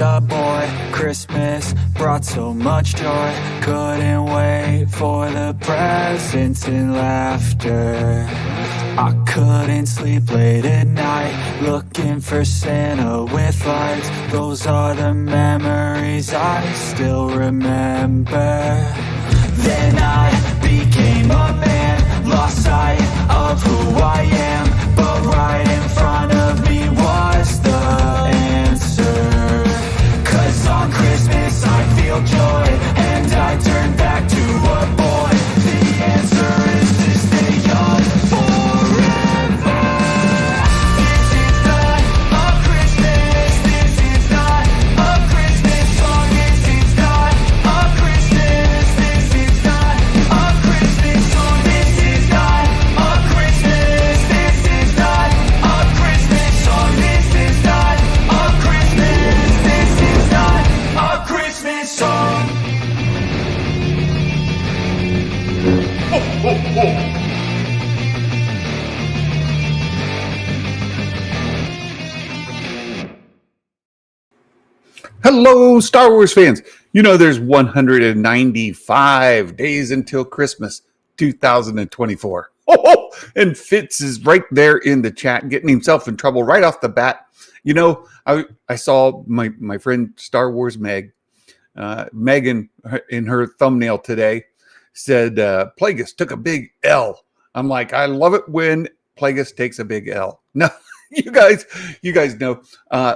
A boy, Christmas brought so much joy. Couldn't wait for the presents and laughter. I couldn't sleep late at night, looking for Santa with lights. Those are the memories I still remember. Then I became a man, lost sight of who I am. But right in front of me was the answer. 'Cause on Christmas I feel joy, and I turn back to a boy. The answer is to stay young forever. This is not a Christmas, this is not a Christmas song. This is not a Christmas, this is not a Christmas song. This is not a Christmas, this is not a Christmas song. This is not a Christmas, this is not a Christmas song. Hello, Star Wars fans. You know there's 195 days until Christmas 2024. Oh, and Fitz is right there in the chat getting himself in trouble right off the bat. You know, I saw my friend Star Wars Megan in her thumbnail today said Plagueis took a big L. I'm like, I love it when Plagueis takes a big L. No, you guys know.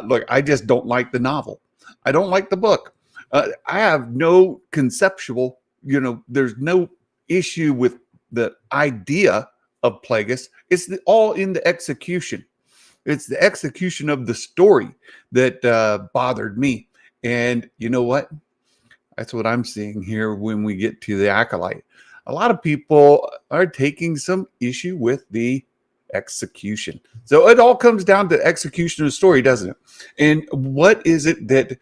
Look, I just don't like the novel. I don't like the book. I have no conceptual, there's no issue with the idea of Plagueis. It's all in the execution. It's the execution of the story that bothered me. And you know what? That's what I'm seeing here when we get to the Acolyte. A lot of people are taking some issue with the execution. So it all comes down to execution of the story, doesn't it? And what is it that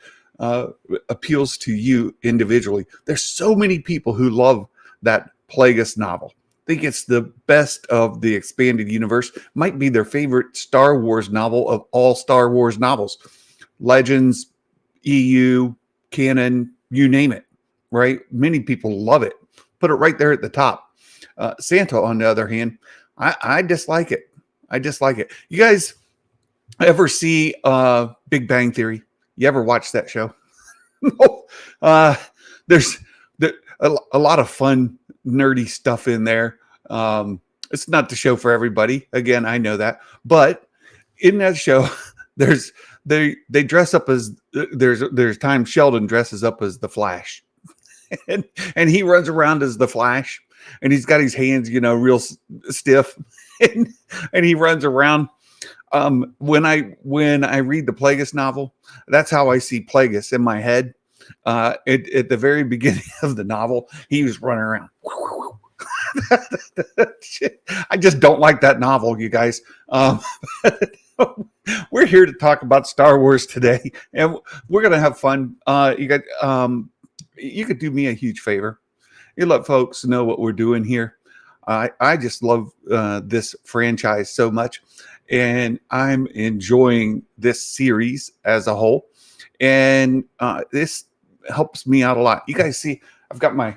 appeals to you individually? There's so many people who love that Plagueis novel. Think it's the best of the expanded universe. Might be their favorite Star Wars novel of all Star Wars novels. Legends, EU, canon, you name it, right? Many people love it. Put it right there at the top. Santa, on the other hand, I dislike it. I dislike it. You guys ever see Big Bang Theory? You ever watch that show? No. There's a lot of fun, nerdy stuff in there. It's not the show for everybody. Again, I know that. But in that show, they dress up as there's times Sheldon dresses up as the Flash, and he runs around as the Flash, and he's got his hands, real stiff, and he runs around. When I read the Plagueis novel, that's how I see Plagueis in my head. At the very beginning of the novel, he was running around. I just don't like that novel, you guys. We're here to talk about Star Wars today, and we're gonna have fun. You could do me a huge favor. You let folks know what we're doing here. I just love this franchise so much, and I'm enjoying this series as a whole. And this helps me out a lot. You guys see, I got my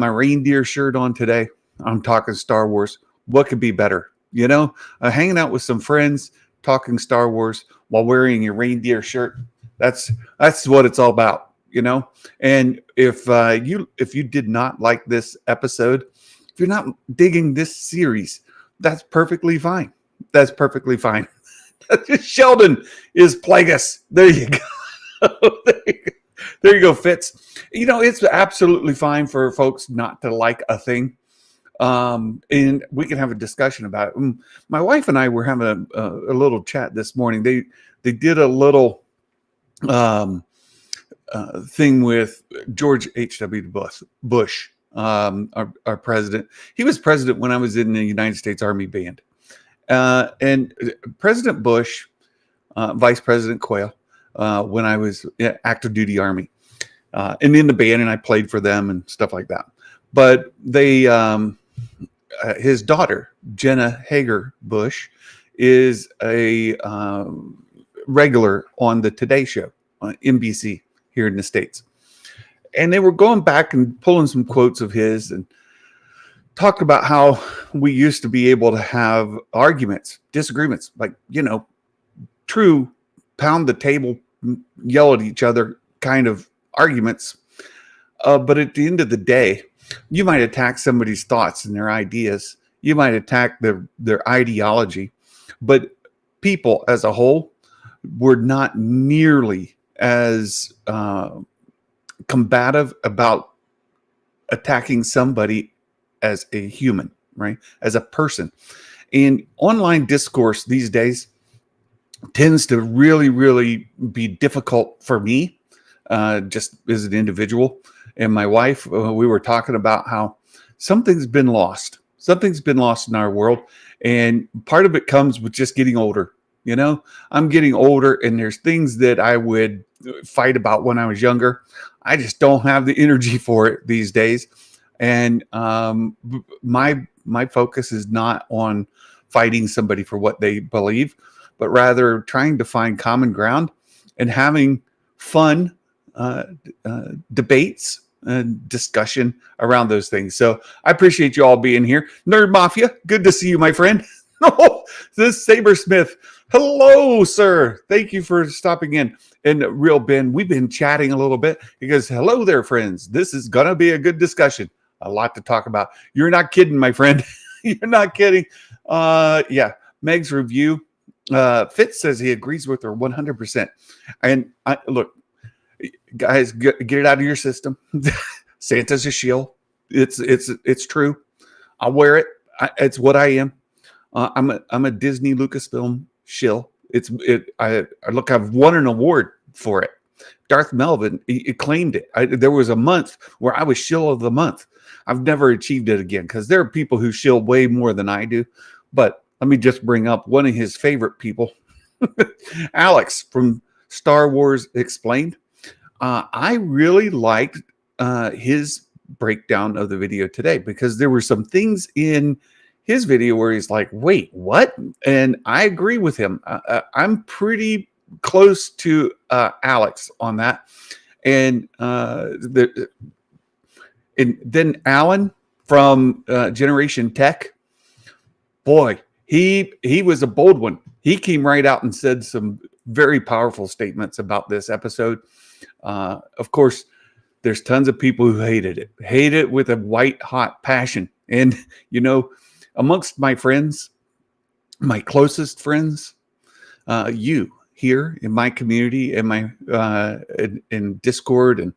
reindeer shirt on today. I'm talking Star Wars. What could be better? Hanging out with some friends, talking Star Wars while wearing your reindeer shirt. That's what it's all about, And if you did not like this episode, if you're not digging this series, that's perfectly fine. That's perfectly fine. Sheldon is Plagueis. There you go. There you go, Fitz. It's absolutely fine for folks not to like a thing. And we can have a discussion about it. My wife and I were having a little chat this morning. They did a little thing with George H.W. Bush, our president. He was president when I was in the United States Army Band. And President Bush, Vice President Quayle, when I was active duty Army, and in the band, and I played for them and stuff like that. But they, his daughter, Jenna Hager Bush, is a regular on the Today Show. NBC here in the States. And they were going back and pulling some quotes of his and talked about how we used to be able to have arguments, disagreements, like, true pound the table, yell at each other kind of arguments. But at the end of the day, you might attack somebody's thoughts and their ideas. You might attack their ideology. But people as a whole were not nearly as combative about attacking somebody as a human, right? As a person. And online discourse these days tends to really, really be difficult for me, just as an individual. And my wife, we were talking about how something's been lost. Something's been lost in our world. And part of it comes with just getting older. I'm getting older, and there's things that I would fight about when I was younger. I just don't have the energy for it these days. And my focus is not on fighting somebody for what they believe, but rather trying to find common ground and having fun debates and discussion around those things. So I appreciate you all being here. Nerd Mafia, good to see you, my friend. Oh, this is Sabersmith. Hello, sir. Thank you for stopping in. And Real Ben, we've been chatting a little bit. He goes, hello there, friends. This is going to be a good discussion. A lot to talk about. You're not kidding, my friend. You're not kidding. Yeah, Meg's review. Fitz says he agrees with her 100%. And look, guys, get it out of your system. Santa's a shill. It's true. I'll wear it. It's what I am. I'm a Disney Lucasfilm shill. I've won an award for it. Darth Melvin, he claimed it. There was a month where I was shill of the month. I've never achieved it again because there are people who shill way more than I do. But let me just bring up one of his favorite people, Alex from Star Wars Explained. I really liked his breakdown of the video today because there were some things in his video where he's like, wait, what? And I agree with him. I'm pretty close to Alex on that. And then Alan from Generation Tech, boy, he was a bold one. He came right out and said some very powerful statements about this episode. Of course, there's tons of people who hate it with a white hot passion. And, amongst my friends, my closest friends, you here in my community and my in Discord and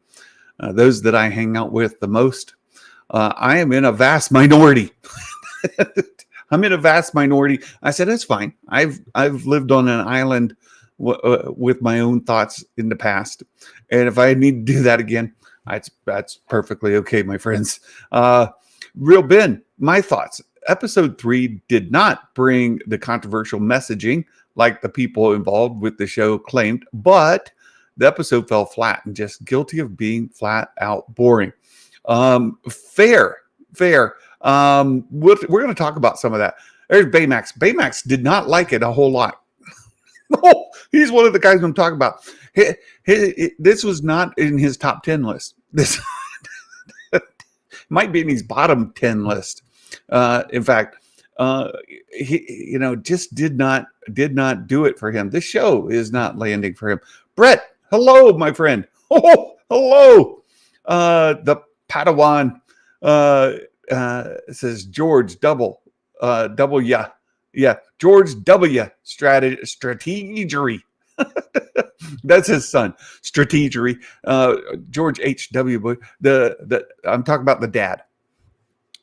those that I hang out with the most, I am in a vast minority. I'm in a vast minority. I said, that's fine. I've lived on an island with my own thoughts in the past. And if I need to do that again, that's perfectly okay, my friends. Real Ben, my thoughts. Episode 3 did not bring the controversial messaging like the people involved with the show claimed, but the episode fell flat and just guilty of being flat out boring. Fair. We're going to talk about some of that. There's Baymax. Baymax did not like it a whole lot. No, he's one of the guys I'm talking about. This was not in his top 10 list. This might be in his bottom 10 list. In fact, he, just did not do it for him. This show is not landing for him. Brett, hello, my friend. Oh, hello. The Padawan says George double. Yeah, George W. Strategery. That's his son, Strategery. George H.W. I'm talking about the dad.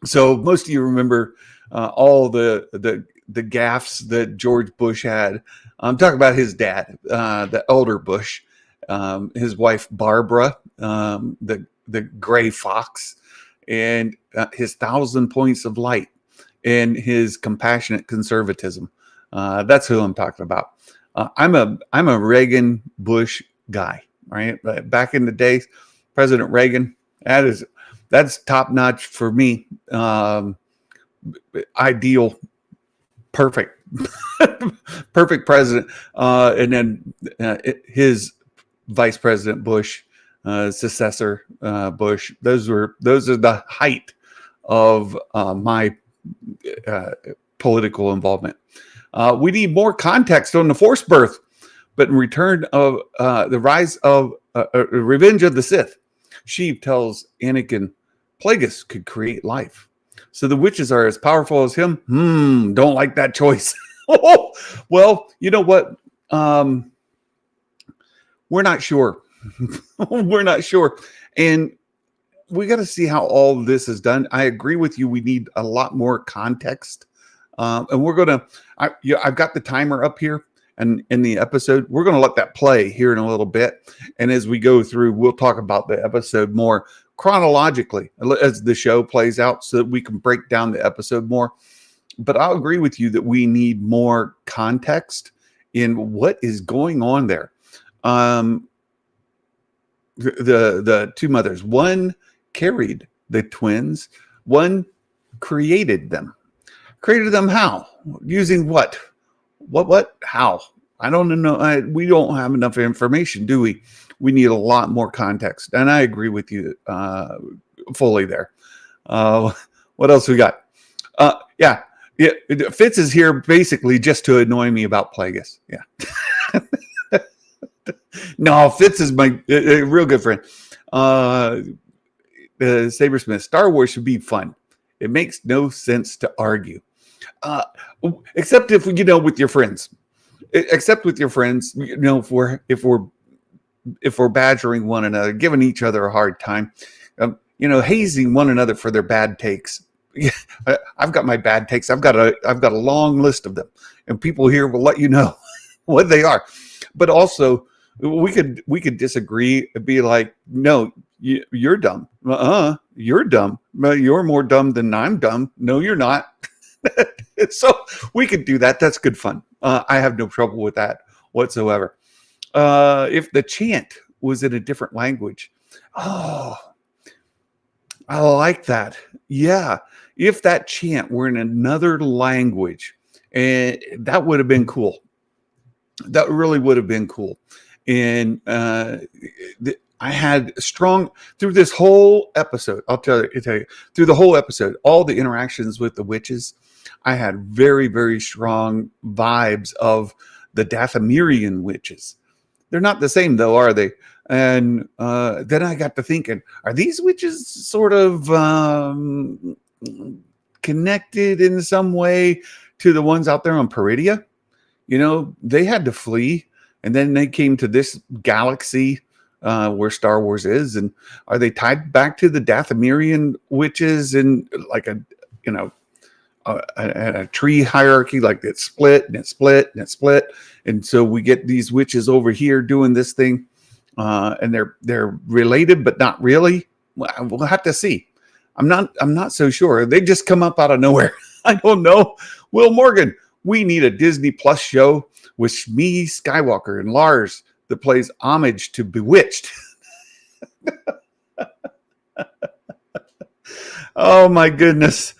So most of you remember all the gaffes that George Bush had. I'm talking about his dad, the elder Bush, his wife Barbara, the gray fox, and his 1,000 points of light, and his compassionate conservatism. That's who I'm talking about. I'm a Reagan Bush guy, right? Back in the day, President Reagan, that's top notch for me. Ideal, perfect president. And then Vice President Bush, successor Bush. Those are the height of my political involvement. We need more context on the forced birth, but in return of the rise of Revenge of the Sith, Sheev tells Anakin Plagueis could create life. So the witches are as powerful as him? Don't like that choice. Well, you know what? We're not sure. We're not sure. And we got to see how all this is done. I agree with you. We need a lot more context. And we're going to, I've got the timer up here and in the episode, we're going to let that play here in a little bit. And as we go through, we'll talk about the episode more chronologically as the show plays out so that we can break down the episode more. But I'll agree with you that we need more context in what is going on there. The two mothers, one carried the twins, one created them. Created them how? Using what? What? How? I don't know. We don't have enough information, do we? We need a lot more context. And I agree with you fully there. What else we got? Yeah. Fitz is here basically just to annoy me about Plagueis. Yeah. No, Fitz is my real good friend. Sabersmith, Star Wars should be fun. It makes no sense to argue. Except if with your friends. Except with your friends, if we're badgering one another, giving each other a hard time, hazing one another for their bad takes. I've got my bad takes. I've got a long list of them, and people here will let you know what they are. But also, we could disagree and be like, no, you're dumb. You're dumb. You're more dumb than I'm dumb. No, you're not. So we could do that. That's good fun. I have no trouble with that whatsoever. If the chant was in a different language, I like that. Yeah. If that chant were in another language, that would have been cool. That really would have been cool. And I had strong through this whole episode. I'll tell you through the whole episode, all the interactions with the witches, I had very, very strong vibes of the Dathomirian witches. They're not the same though, are they? And then I got to thinking, are these witches sort of connected in some way to the ones out there on Peridia? They had to flee, and then they came to this galaxy where Star Wars is. And are they tied back to the Dathomirian witches in like a tree hierarchy, like it split and it split and it split, and so we get these witches over here doing this thing, and they're related but not really. We'll have to see. I'm not so sure. They just come up out of nowhere. I don't know. Will Morgan, we need a Disney Plus show with Shmi Skywalker and Lars that plays homage to Bewitched. Oh my goodness.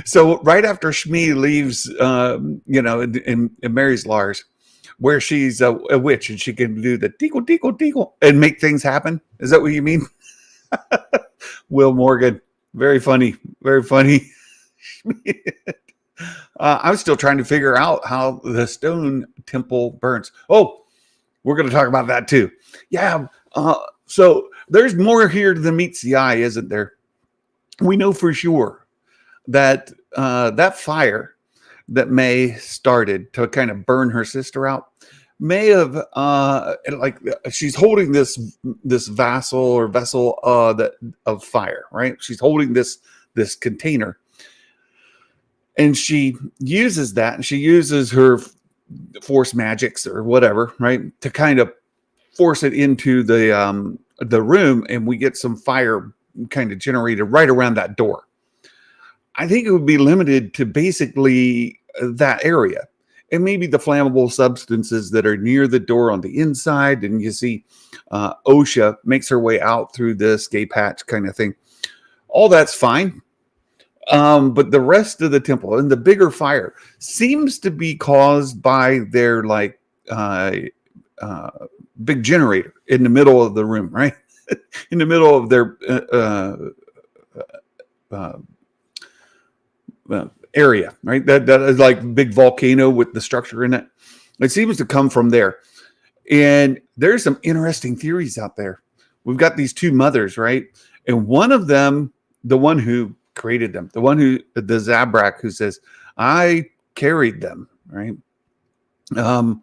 So right after Shmi leaves, and marries Lars, where she's a witch and she can do the tinkle, tinkle, tinkle and make things happen. Is that what you mean? Will Morgan, very funny, very funny. I'm still trying to figure out how the stone temple burns. Oh, we're going to talk about that too. Yeah. So there's more here than meets the eye, isn't there? We know for sure that that fire that May started to kind of burn her sister out may have she's holding this vessel of fire, right? She's holding this container, and she uses that, and she uses her force magics or whatever, right, to kind of force it into the room, and we get some fire kind of generated right around that door. I think it would be limited to basically that area, and maybe the flammable substances that are near the door on the inside. And you see Osha makes her way out through the escape hatch kind of thing. All that's fine. But the rest of the temple and the bigger fire seems to be caused by their like uh, big generator in the middle of the room, right? In the middle of their uh, area, right? That is like big volcano with the structure in it. It seems to come from there. And there's some interesting theories out there. We've got these two mothers, right? And one of them, the one who created them, the Zabrak who says, I carried them, right? Um,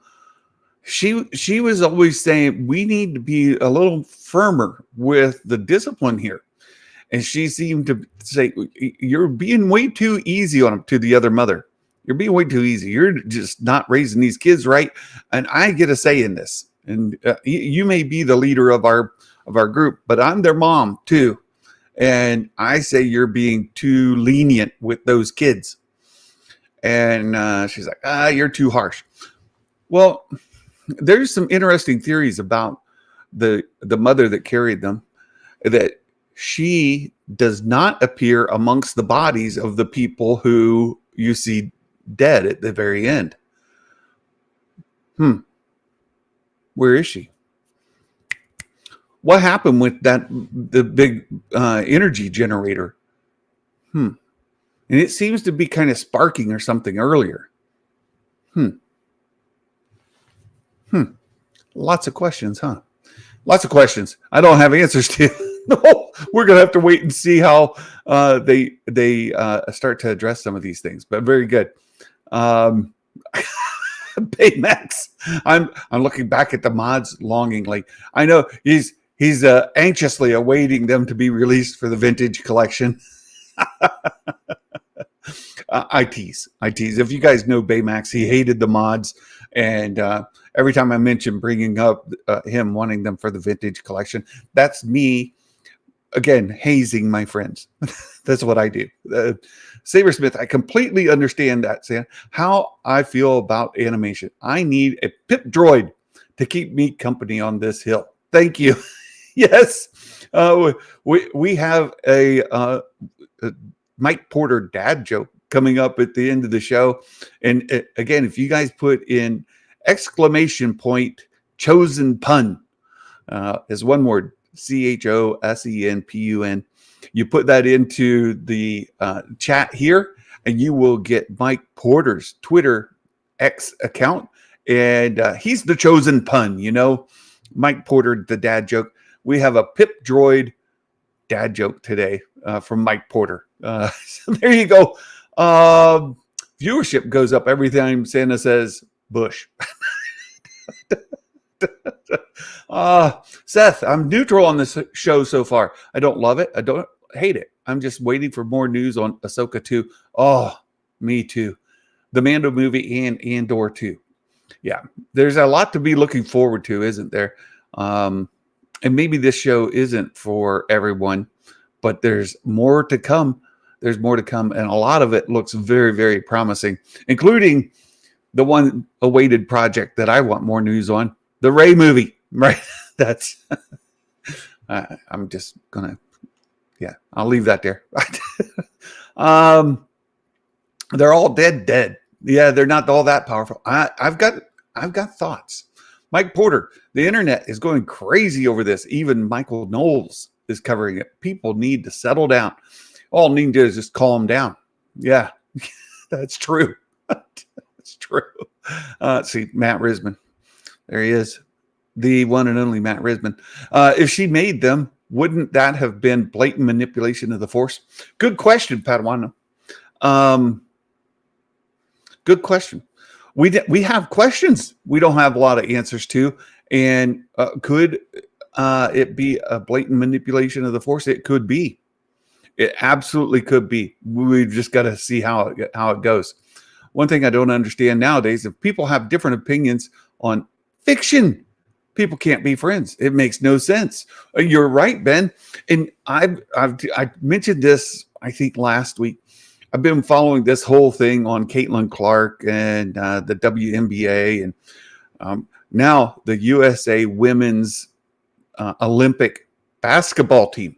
she was always saying we need to be a little firmer with the discipline here. And she seemed to say, you're being way too easy on them, to the other mother. You're being way too easy. You're just not raising these kids right. And I get a say in this. And you may be the leader of our group, but I'm their mom too. And I say you're being too lenient with those kids. And she's like, you're too harsh. Well, there's some interesting theories about the mother that carried them, that she does not appear amongst the bodies of the people who you see dead at the very end. Where is she? What happened with the big energy generator? And it seems to be kind of sparking or something earlier. Lots of questions, huh? Lots of questions. I don't have answers to. No, we're gonna have to wait and see how they start to address some of these things. But very good. Baymax. I'm looking back at the mods longingly. I know he's anxiously awaiting them to be released for the vintage collection. I tease. If you guys know Baymax, he hated the mods, and every time I mention bringing up him wanting them for the vintage collection, that's me again hazing my friends. That's what I do. Sabersmith, I completely understand that, Sam. How I feel about animation. I need a pip droid to keep me company on this hill. Thank you. Yes, we have a Mike Porter dad joke coming up at the end of the show. And again, if you guys put in exclamation point chosen pun as one word, CHOSENPUN, you put that into the chat here, and you will get Mike Porter's Twitter X account. And he's the chosen pun, Mike Porter, the dad joke. We have a Pip Droid dad joke today from Mike Porter. So there you go. Viewership goes up every time Santa says Bush. Seth, I'm neutral on this show so far. I don't love it. I don't hate it. I'm just waiting for more news on Ahsoka 2. Oh, me too. The Mando movie and Andor 2. Yeah, there's a lot to be looking forward to, isn't there? And maybe this show isn't for everyone, but there's more to come. There's more to come, and a lot of it looks very, very promising, including the one awaited project that I want more news on, the Rey movie, right? That's, I'm just gonna, I'll leave that there. They're all dead. Yeah, they're not all that powerful. I've got thoughts. Mike Porter, the internet is going crazy over this. Even Michael Knowles is covering it. People need to settle down. All need to do is just calm down. Yeah, that's true. That's true. See, Matt Risman. There he is. The one and only Matt Risman. If she made them, wouldn't that have been blatant manipulation of the Force? Good question, Padawan. Good question. We have questions we don't have a lot of answers to. And could it be a blatant manipulation of the Force? It could be. It absolutely could be. We've just got to see how it goes. One thing I don't understand nowadays, if people have different opinions on fiction, people can't be friends. It makes no sense. You're right, Ben. And I mentioned this, I think, last week. I've been following this whole thing on Caitlin Clark and the WNBA, and now the USA women's Olympic basketball team.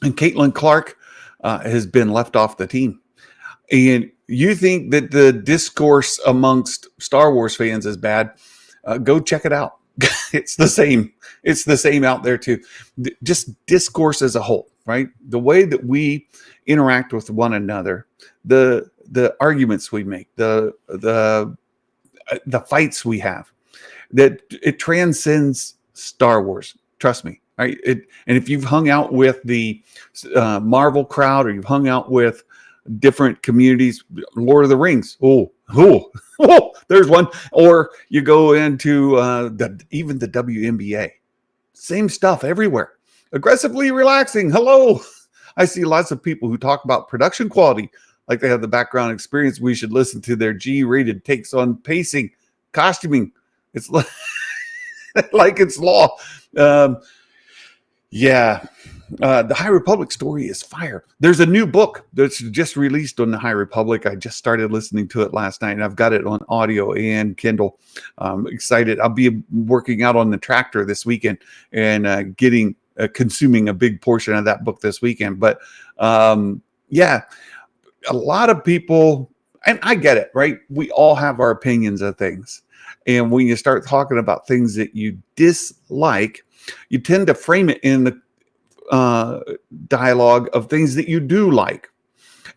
And Caitlin Clark has been left off the team. And you think that the discourse amongst Star Wars fans is bad? Go check it out. It's the same. It's the same out there too. Just discourse as a whole, right? The way that we interact with one another, the arguments we make, the fights we have, that it transcends Star Wars. Trust me. Right? And if you've hung out with the Marvel crowd, or you've hung out with different communities, Lord of the Rings, there's one. Or you go into even the WNBA, same stuff everywhere. Aggressively relaxing. Hello. I see lots of people who talk about production quality like they have the background experience. We should listen to their G-rated takes on pacing, costuming. It's like, like it's law. Yeah. The High Republic story is fire. There's a new book that's just released on the High Republic. I just started listening to it last night, and I've got it on audio and Kindle. I'm excited. I'll be working out on the tractor this weekend and consuming a big portion of that book this weekend. But yeah, a lot of people, and I get it, right? We all have our opinions of things. And when you start talking about things that you dislike, you tend to frame it in the dialogue of things that you do like,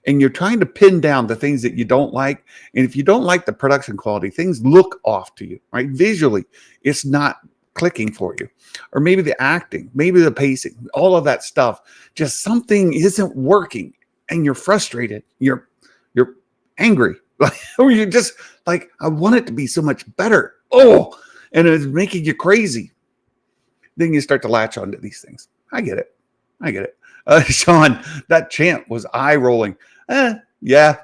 and you're trying to pin down the things that you don't like. And if you don't like the production quality, things look off to you, right? Visually, it's not clicking for you, or maybe the acting, maybe the pacing, all of that stuff, just something isn't working, and you're frustrated, you're angry, or you're just like, I want it to be so much better. And it's making you crazy. Then you start to latch onto these things. I get it. Sean, that chant was eye rolling. Yeah.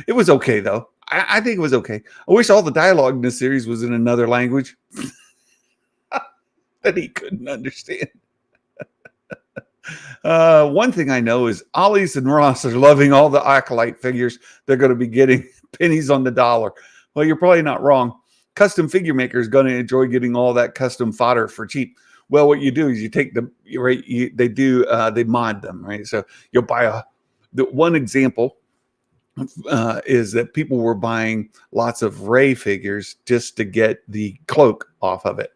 It was okay, though. I think it was okay. I wish all the dialogue in this series was in another language that he couldn't understand. One thing I know is Ollie's and Ross are loving all the Acolyte figures. They're going to be getting pennies on the dollar. Well, you're probably not wrong. Custom figure maker is going to enjoy getting all that custom fodder for cheap. Well, what you do is you take they mod them, right? So you'll buy the one example is that people were buying lots of Rey figures just to get the cloak off of it.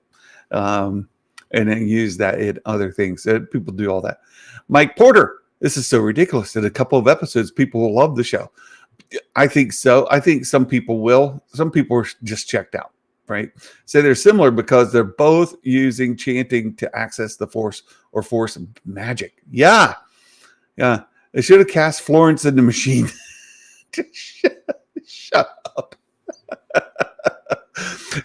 And then use that in other things. People do all that. Mike Porter, this is so ridiculous. In a couple of episodes, people will love the show. I think so. I think some people will. Some people are just checked out. Right? So they're similar because they're both using chanting to access the Force or Force magic. Yeah. They should have cast Florence in the machine. Shut up.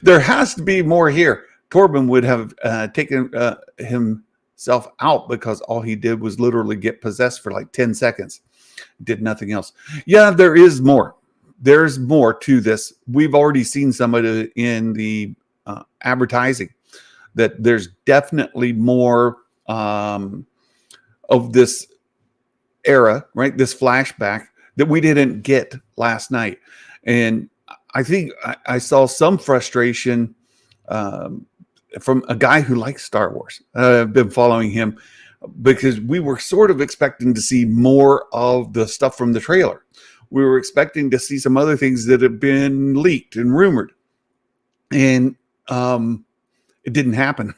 There has to be more here. Corbin would have taken himself out because all he did was literally get possessed for like 10 seconds. Did nothing else. Yeah, there is more. There's more to this. We've already seen some of it in the advertising, that there's definitely more of this era, right? This flashback that we didn't get last night. And I think I saw some frustration from a guy who likes Star Wars. I've been following him because we were sort of expecting to see more of the stuff from the trailer. We were expecting to see some other things that have been leaked and rumored, and it didn't happen.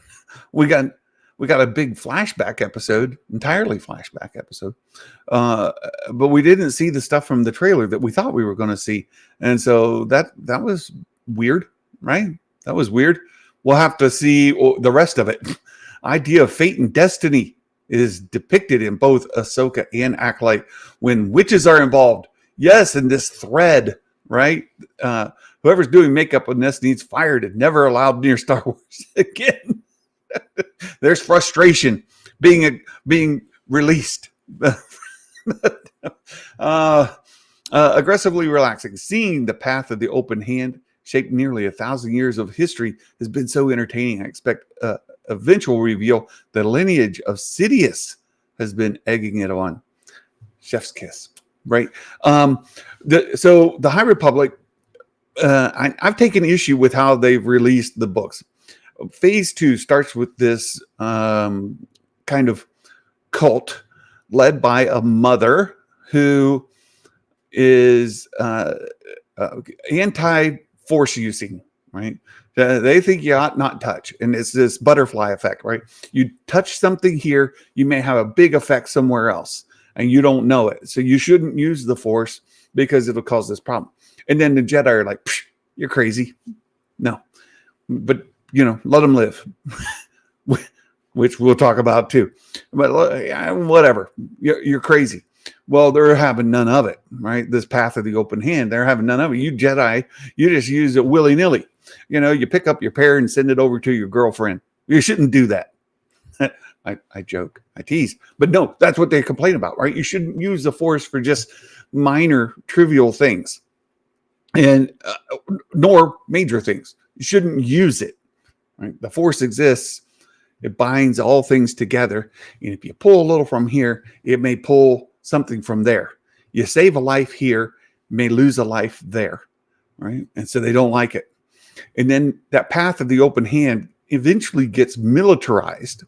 We got a big flashback episode, entirely flashback episode, but we didn't see the stuff from the trailer that we thought we were going to see, and so that was weird, right? That was weird. We'll have to see the rest of it. Idea of fate and destiny is depicted in both Ahsoka and Acolyte when witches are involved. Yes, in this thread, right? Whoever's doing makeup on this needs fired and never allowed near Star Wars again. There's frustration being released. Aggressively relaxing. Seeing the path of the open hand shaped nearly 1,000 years of history has been so entertaining. I expect eventual reveal the lineage of Sidious has been egging it on. Chef's kiss. Right. So the High Republic, I've taken issue with how they've released the books. Phase 2 starts with this kind of cult led by a mother who is anti-force using, right? They think you ought not touch. And it's this butterfly effect, right? You touch something here, you may have a big effect somewhere else, and you don't know it. So you shouldn't use the force because it'll cause this problem. And then the Jedi are like, you're crazy. No. But, let them live, which we'll talk about too. But whatever. You're crazy. Well, they're having none of it, right? This path of the open hand, they're having none of it. You Jedi, you just use it willy-nilly. You pick up your pair and send it over to your girlfriend. You shouldn't do that. I joke, I tease. But no, that's what they complain about, right? You shouldn't use the force for just minor, trivial things, and nor major things. You shouldn't use it, right? The force exists. It binds all things together. And if you pull a little from here, it may pull something from there. You save a life here, may lose a life there, right? And so they don't like it. And then that path of the open hand eventually gets militarized,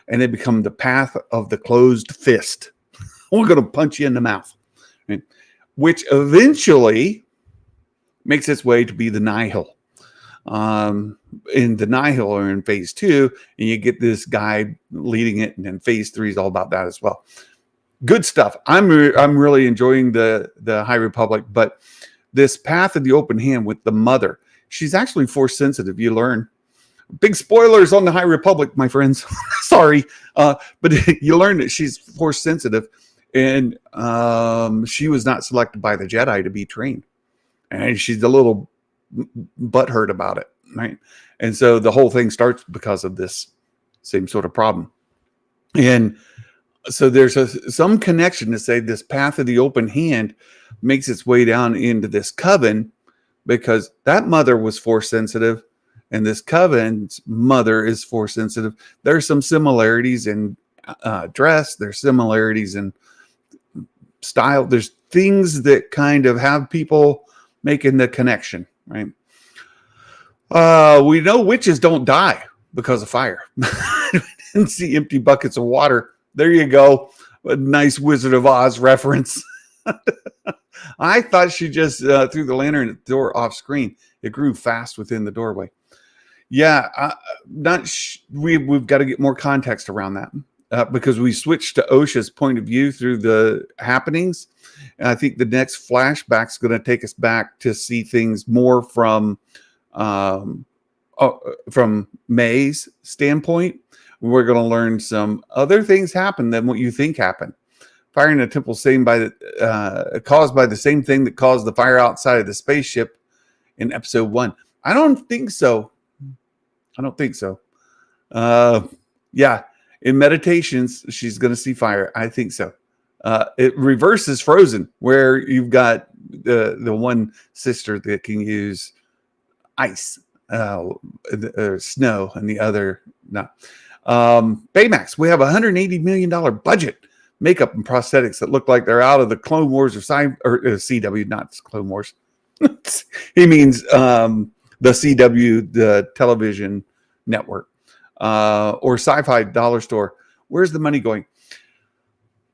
and it becomes the path of the closed fist. We're going to punch you in the mouth, right? Which eventually makes its way to be the nihil. In the nihil or in phase 2, and you get this guy leading it, and then phase 3 is all about that as well. Good stuff. I'm really enjoying the High Republic, but this path of the open hand with the mother, she's actually force sensitive. You learn big spoilers on the High Republic, my friends. Sorry, but you learn that she's force sensitive, and she was not selected by the Jedi to be trained, and she's a little butthurt about it, right? And so the whole thing starts because of this same sort of problem. And so there's some connection to say this path of the open hand makes its way down into this coven, because that mother was force sensitive, and this coven's mother is force sensitive. There's some similarities in dress. There's similarities in style. There's things that kind of have people making the connection, right? We know witches don't die because of fire. We didn't see empty buckets of water. There you go. A nice Wizard of Oz reference. I thought she just threw the lantern at the door off screen. It grew fast within the doorway. Yeah, we've got to get more context around that, because we switched to Osha's point of view through the happenings. And I think the next flashback is going to take us back to see things more from May's standpoint. We're going to learn some other things happen than what you think happened. Fire in the temple caused by the same thing that caused the fire outside of the spaceship in episode 1. I don't think so. Yeah, in Meditations, she's going to see fire. I think so. It reverses Frozen, where you've got the one sister that can use ice, snow, and the other not. Baymax, we have $180 million budget, makeup and prosthetics that look like they're out of the Clone Wars or CW, not Clone Wars. He means the CW, the television network, or Sci-Fi Dollar Store. Where's the money going?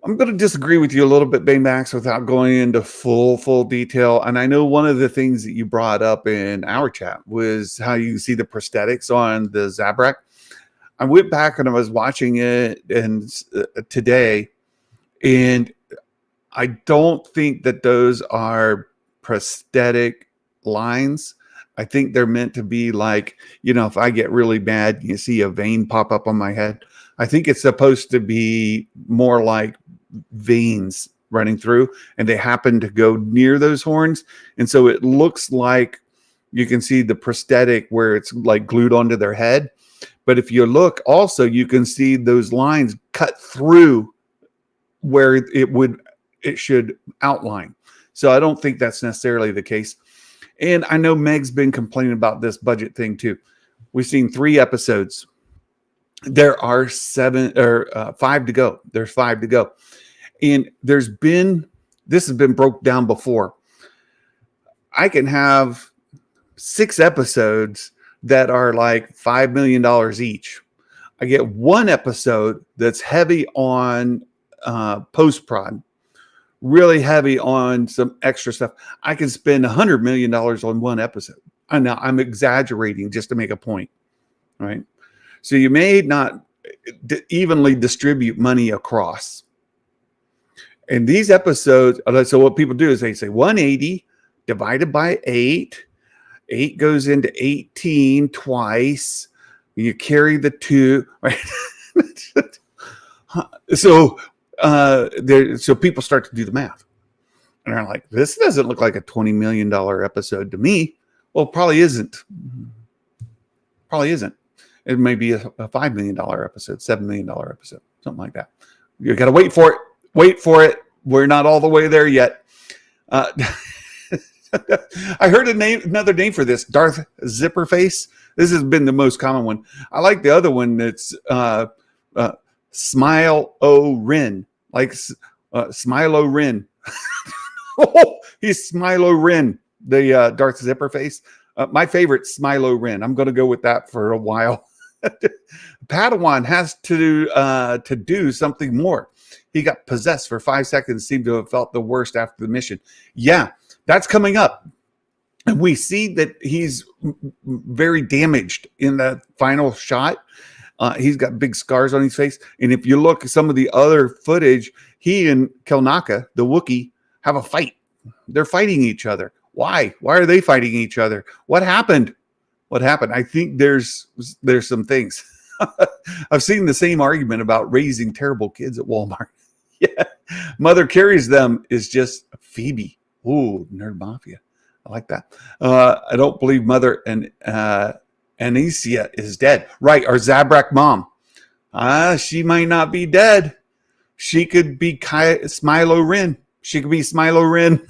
I'm going to disagree with you a little bit, Baymax, without going into full detail. And I know one of the things that you brought up in our chat was how you see the prosthetics on the Zabrak. I went back and I was watching it today, and I don't think that those are prosthetic lines. I think they're meant to be like, if I get really bad, you see a vein pop up on my head. I think it's supposed to be more like veins running through, and they happen to go near those horns. And so it looks like you can see the prosthetic where it's like glued onto their head. But if you look also, you can see those lines cut through where it should outline. So I don't think that's necessarily the case. And I know Meg's been complaining about this budget thing too. We've seen 3 episodes. There are 5 to go. There's 5 to go. And this has been broke down before. I can have 6 episodes that are like $5 million each. I get 1 episode that's heavy on post prod, really heavy on some extra stuff. I can spend $100 million on one episode. And now I'm exaggerating just to make a point, right? So you may not evenly distribute money across. And these episodes, so what people do is they say 180 divided by 8. 8 goes into 18 twice. You carry the 2, right? So so people start to do the math. And they're like, this doesn't look like a $20 million episode to me. Well, probably isn't. Probably isn't. It may be a $5 million episode, $7 million episode, something like that. You got to wait for it. Wait for it. We're not all the way there yet. I heard another name for this, Darth Zipperface. This has been the most common one. I like the other one that's Smile O Ren, like Smilo Ren. Oh, he's Smilo Ren, the Darth Zipperface. My favorite, Smilo Ren. I'm going to go with that for a while. Padawan has to do something more. He got possessed for 5 seconds, seemed to have felt the worst after the mission. Yeah, that's coming up. And we see that he's very damaged in the final shot. He's got big scars on his face. And if you look at some of the other footage, he and Kelnaka, the Wookiee, have a fight. They're fighting each other. Why? Why are they fighting each other? What happened? What happened? I think there's some things. I've seen the same argument about raising terrible kids at Walmart. Yeah. Mother carries them is just Phoebe. Ooh, Nerd Mafia. I like that. I don't believe Mother and Anicia is dead. Right, our Zabrak mom. She might not be dead. She could be Smilo Ren. She could be Smilo Ren.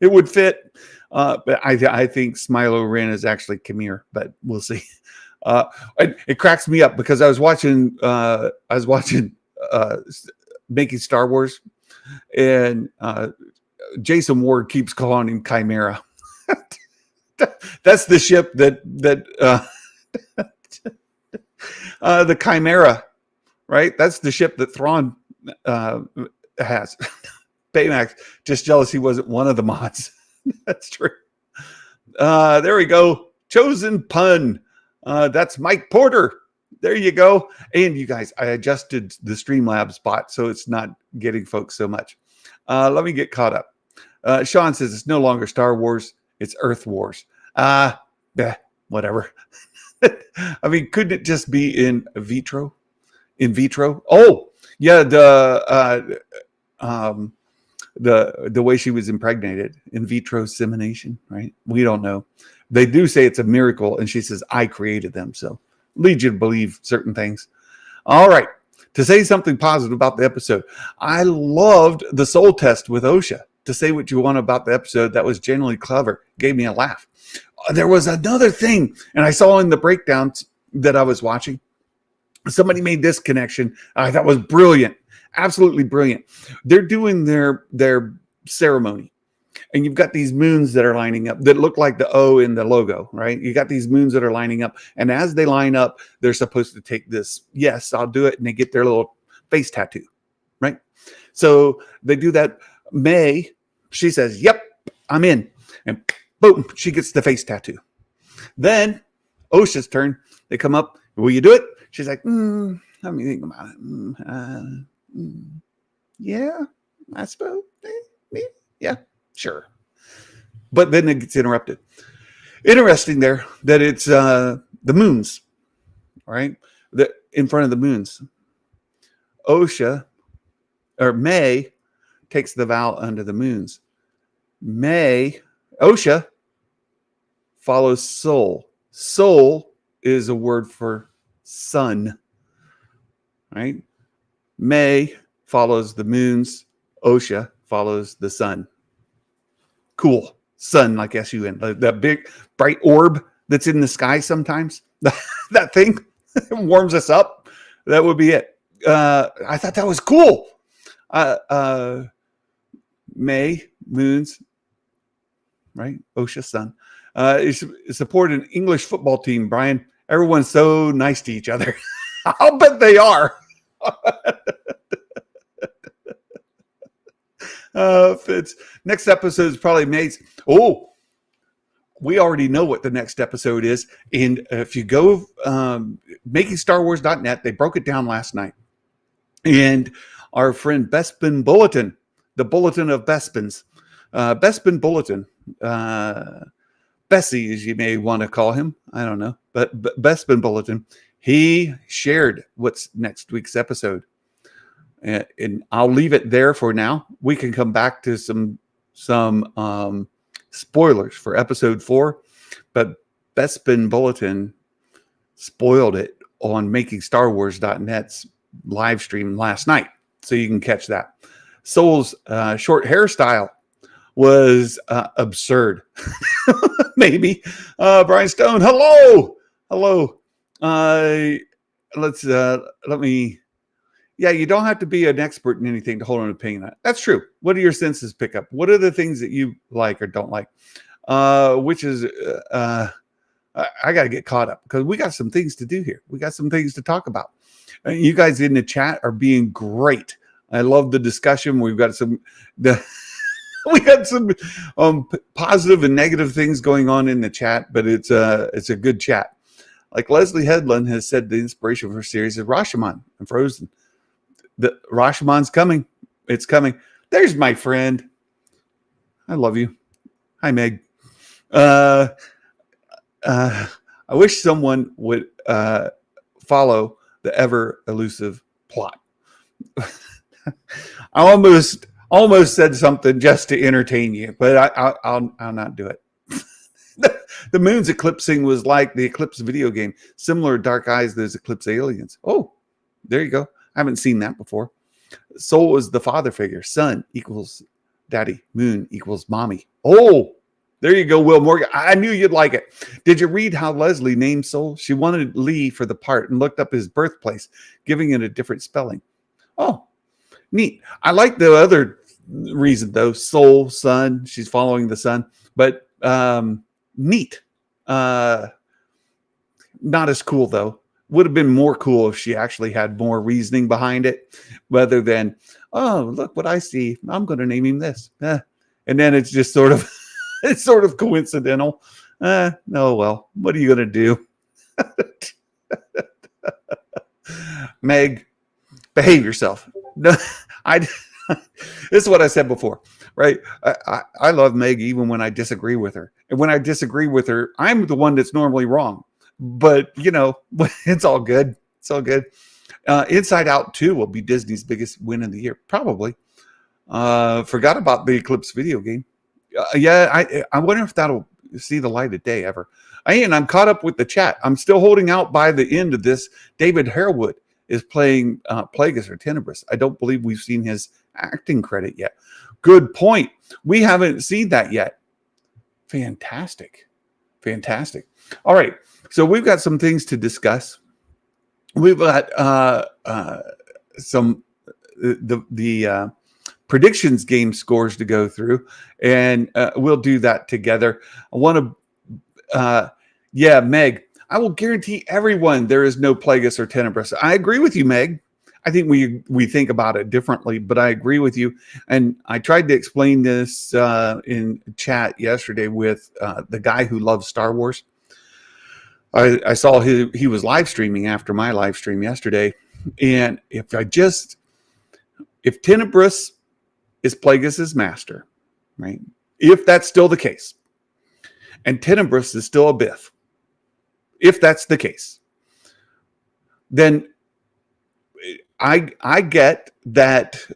It would fit. But I think Smilo Ren is actually Khmer, but we'll see. It cracks me up because I was watching Making Star Wars, and Jason Ward keeps calling him Chimera. That's the ship that the Chimera, right? That's the ship that Thrawn has. Baymax, just jealous he wasn't one of the mods. That's true. There we go. Chosen pun. That's Mike Porter. There you go. And you guys, I adjusted the Streamlabs bot so it's not getting folks so much. Let me get caught up. Sean says it's no longer Star Wars, it's Earth Wars. Whatever. I mean, couldn't it just be in vitro? In vitro? Oh, yeah, the way she was impregnated, in vitro insemination, right? We don't know. They do say it's a miracle, and she says, I created them, so lead you to believe certain things. All right. To say something positive about the episode, I loved the soul test with OSHA. To say what you want about the episode, that was genuinely clever. Gave me a laugh. There was another thing, and I saw in the breakdowns that I was watching, somebody made this connection. I thought was brilliant. Absolutely brilliant. They're doing their ceremony. And you've got these moons that are lining up that look like the O in the logo, right? You got these moons that are lining up. And as they line up, they're supposed to take this, yes, I'll do it. And they get their little face tattoo, right? So they do that. May, she says, yep, I'm in. And boom, she gets the face tattoo. Then OSHA's turn. They come up. Will you do it? She's like, let me think about it. Yeah, I suppose. Yeah. Sure. But then it gets interrupted. Interesting there that it's the moons, right? In front of the moons. OSHA or May takes the vow under the moons. OSHA follows soul. Soul is a word for sun, right? May follows the moons. OSHA follows the sun. Cool. Sun, like S-U-N. That big bright orb that's in the sky sometimes. That thing warms us up. That would be it. I thought that was cool. May, moons, right? OSHA, sun. Support an English football team, Brian. Everyone's so nice to each other. I'll bet they are. Fitz. Next episode is probably Maze. Oh, we already know what the next episode is. And if you go makingstarwars.net, they broke it down last night. And our friend Bespin Bulletin, the Bulletin of Bespins, Bespin Bulletin, Bessie, as you may want to call him. I don't know. But Bespin Bulletin, he shared what's next week's episode. And I'll leave it there for now. We can come back to some spoilers for episode 4, but Bespin Bulletin spoiled it on makingstarwars.net's live stream last night, so you can catch that. Soul's short hairstyle was absurd. Maybe. Brian Stone, hello. Let me. Yeah, you don't have to be an expert in anything to hold an opinion on it. That's true. What do your senses pick up? What are the things that you like or don't like? Which is, I got to get caught up because we got some things to do here. We got some things to talk about. You guys in the chat are being great. I love the discussion. We got some positive and negative things going on in the chat, but it's a good chat. Like Leslie Headland has said, the inspiration for her series is Rashomon and Frozen. The Rashomon's coming. It's coming. There's my friend. I love you. Hi, Meg. I wish someone would follow the ever elusive plot. I almost said something just to entertain you, but I'll not do it. The moon's eclipsing was like the Eclipse video game, similar to Dark Eyes. There's Eclipse aliens. Oh, there you go. I haven't seen that before. Soul is the father figure. Sun equals daddy. Moon equals mommy. Oh, there you go, Will Morgan. I knew you'd like it. Did you read how Leslie named Soul? She wanted Lee for the part and looked up his birthplace, giving it a different spelling. Oh, neat. I like the other reason, though. Soul, sun. She's following the sun. But neat. Not as cool, though. Would have been more cool if she actually had more reasoning behind it, rather than, oh, look what I see. I'm going to name him this. And then it's just sort of, it's sort of coincidental. No, well, what are you going to do? Meg, behave yourself. No, this is what I said before, right? I love Meg even when I disagree with her. And when I disagree with her, I'm the one that's normally wrong. But, you know, it's all good. It's all good. Inside Out 2 will be Disney's biggest win of the year. Probably. Forgot about the Eclipse video game. I wonder if that'll see the light of day ever. And I'm caught up with the chat. I'm still holding out by the end of this. David Harewood is playing Plagueis or Tenebris. I don't believe we've seen his acting credit yet. Good point. We haven't seen that yet. Fantastic. All right. So we've got some things to discuss. We've got some the predictions game scores to go through, and we'll do that together. I want to, Meg, I will guarantee everyone there is no Plagueis or Tenebris. I agree with you, Meg. I think we think about it differently, but I agree with you. And I tried to explain this in chat yesterday with the guy who loves Star Wars. I saw he was live streaming after my live stream yesterday. And if Tenebris is Plagueis' master, right? If that's still the case, and Tenebris is still a Biff, if that's the case, then I get that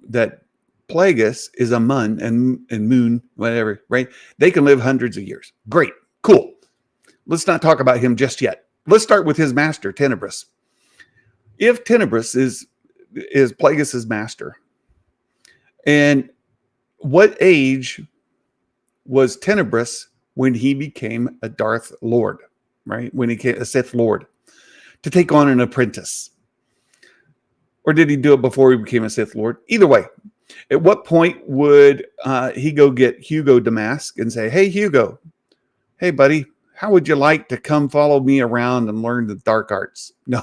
that Plagueis is a Mun and Moon, whatever, right? They can live hundreds of years. Great, cool. Let's not talk about him just yet. Let's start with his master, Tenebris. If Tenebris is Plagueis' master, and what age was Tenebris when he became a Darth Lord, right? When he became a Sith Lord to take on an apprentice? Or did he do it before he became a Sith Lord? Either way, at what point would he go get Hugo Damask and say, hey, Hugo, hey, buddy, how would you like to come follow me around and learn the dark arts? No,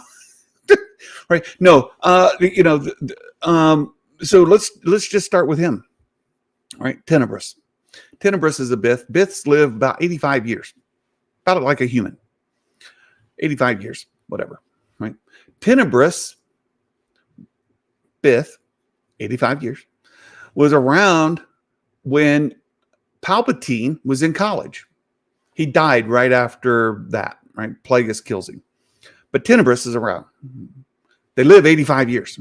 right? No, So let's just start with him. All right, Tenebris. Tenebris is a Bith. Biths live about 85 years, about like a human. 85 years, whatever. Right. Tenebris, Bith, 85 years, was around when Palpatine was in college. He died right after that, right? Plagueis kills him. But Tenebris is around. They live 85 years.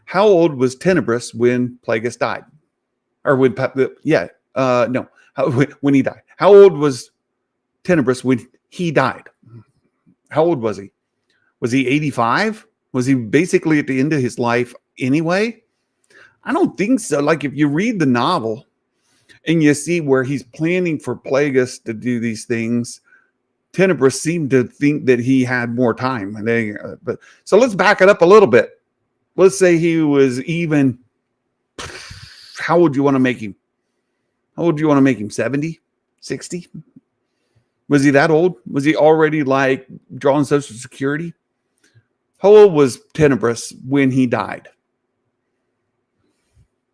How old was Tenebris when Plagueis died? Or when, when he died. How old was Tenebris when he died? How old was he? Was he 85? Was he basically at the end of his life anyway? I don't think so. Like if you read the novel and you see where he's planning for Plagueis to do these things, Tenebris seemed to think that he had more time. But so let's back it up a little bit. Let's say he was even. How would you want to make him? How old do you want to make him? 70? 60? Was he that old? Was he already like drawing Social Security? How old was Tenebris when he died?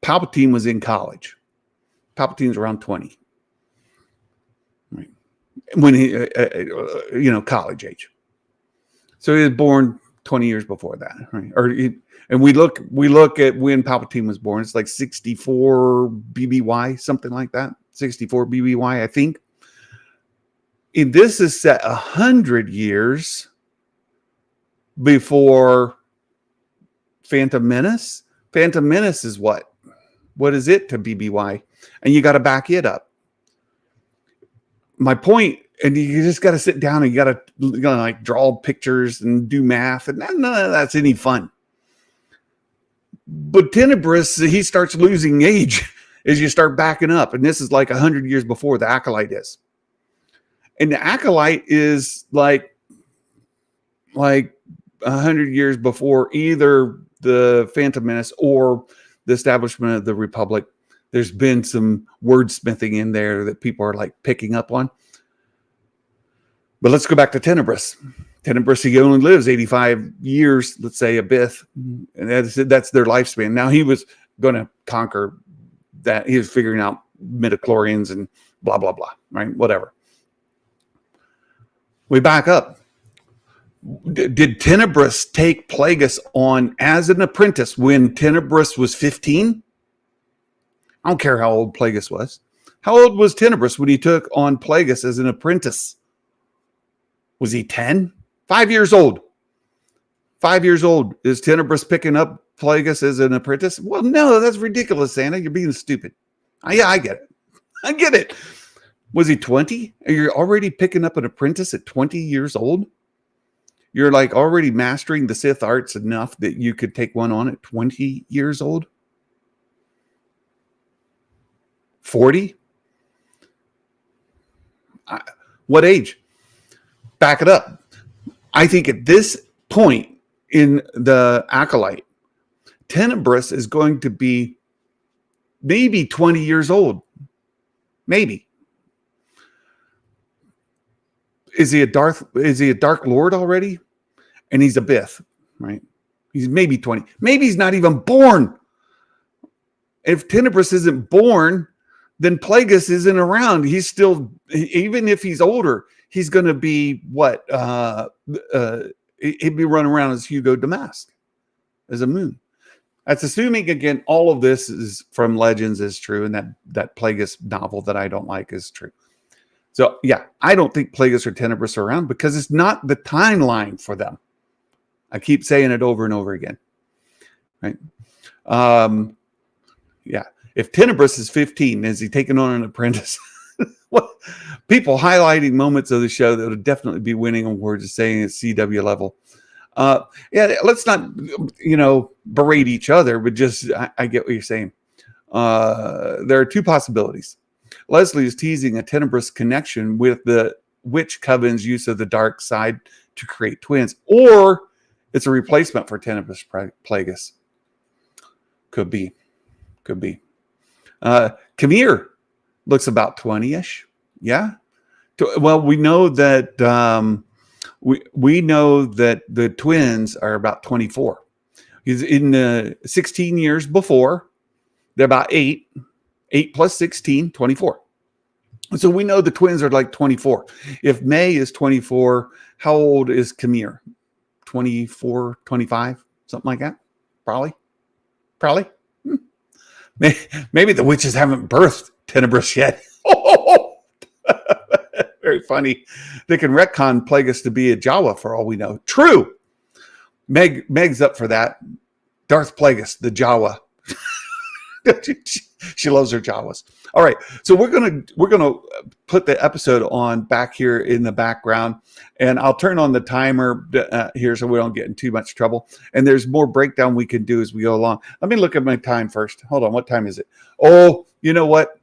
Palpatine was in college. Palpatine's around 20. Right. When he, college age. So he was born 20 years before that, right? And we look at when Palpatine was born. It's like 64 BBY, something like that. 64 BBY, I think. And this is set 100 years before Phantom Menace. Phantom Menace is what? What is it to BBY? And you got to back it up. My point, and you just got to sit down and you got to like draw pictures and do math, and none of that's any fun. But Tenebris, he starts losing age as you start backing up, and this is like 100 years before the Acolyte is. And the Acolyte is like 100 years before either the Phantom Menace or the establishment of the Republic. There's been some wordsmithing in there that people are like picking up on. But let's go back to Tenebris. Tenebris, he only lives 85 years, let's say a Bith. And that's their lifespan. Now he was going to conquer that. He was figuring out midichlorians and blah, blah, blah, right? Whatever. We back up. Did Tenebris take Plagueis on as an apprentice when Tenebris was 15? I don't care how old Plagueis was. How old was Tenebris when he took on Plagueis as an apprentice? Was he 10? 5 years old. 5 years old. Is Tenebris picking up Plagueis as an apprentice? Well, no, that's ridiculous, Santa. You're being stupid. Yeah, I get it. I get it. Was he 20? You're already picking up an apprentice at 20 years old? You're like already mastering the Sith arts enough that you could take one on at 20 years old? 40? What age? Back it up. I think at this point in the Acolyte, Tenebris is going to be maybe 20 years old. Maybe. Is he a Dark Lord already? And he's a Bith, right? He's maybe 20. Maybe he's not even born. If Tenebris isn't born, then Plagueis isn't around. He's still, even if he's older, he's going to be what? He'd be running around as Hugo Damask, as a moon. That's assuming, again, all of this is from Legends is true, and that Plagueis novel that I don't like is true. So, yeah, I don't think Plagueis or Tenebris are around because it's not the timeline for them. I keep saying it over and over again, right? Yeah. If Tenebris is 15, is he taking on an apprentice? What people highlighting moments of the show that would definitely be winning awards is saying it's CW level. Yeah, let's not, berate each other, but just I get what you're saying. There are two possibilities. Leslie is teasing a Tenebris connection with the Witch Coven's use of the dark side to create twins, or it's a replacement for Tenebris Plagueis. Could be. Kamir looks about 20-ish. Yeah. Well, we know that we know that the twins are about 24. He's in 16 years before. They're about 8 plus 16, 24. So we know the twins are like 24. If May is 24, how old is Kamir? 24, 25, something like that? Probably. Hmm. Maybe the witches haven't birthed Tenebris yet. Very funny. They can retcon Plagueis to be a Jawa for all we know. True. Meg's up for that. Darth Plagueis, the Jawa. She loves her Jawas. All right, so we're gonna put the episode on back here in the background, and I'll turn on the timer here so we don't get in too much trouble. And there's more breakdown we can do as we go along. Let me look at my time first. Hold on, what time is it? Oh, you know what?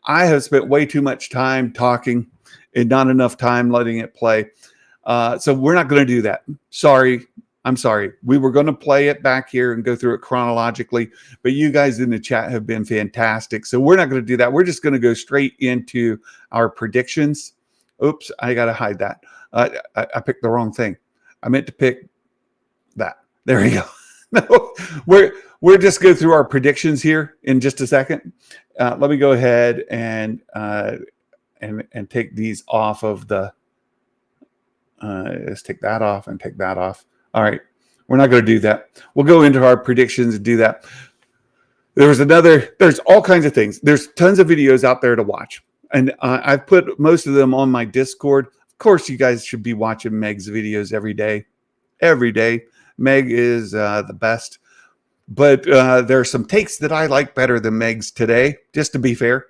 I have spent way too much time talking and not enough time letting it play. So we're not going to do that. Sorry. I'm sorry. We were going to play it back here and go through it chronologically, but you guys in the chat have been fantastic. So we're not going to do that. We're just going to go straight into our predictions. Oops, I got to hide that. I picked the wrong thing. I meant to pick that. There we go. No, we're just go through our predictions here in just a second. Let me go ahead and take these off of the. Let's take that off and take that off. All right, we're not going to do that. We'll go into our predictions and do that. There's all kinds of things. There's tons of videos out there to watch. And I've put most of them on my Discord. Of course, you guys should be watching Meg's videos every day. Every day. Meg is the best. But there are some takes that I like better than Meg's today, just to be fair.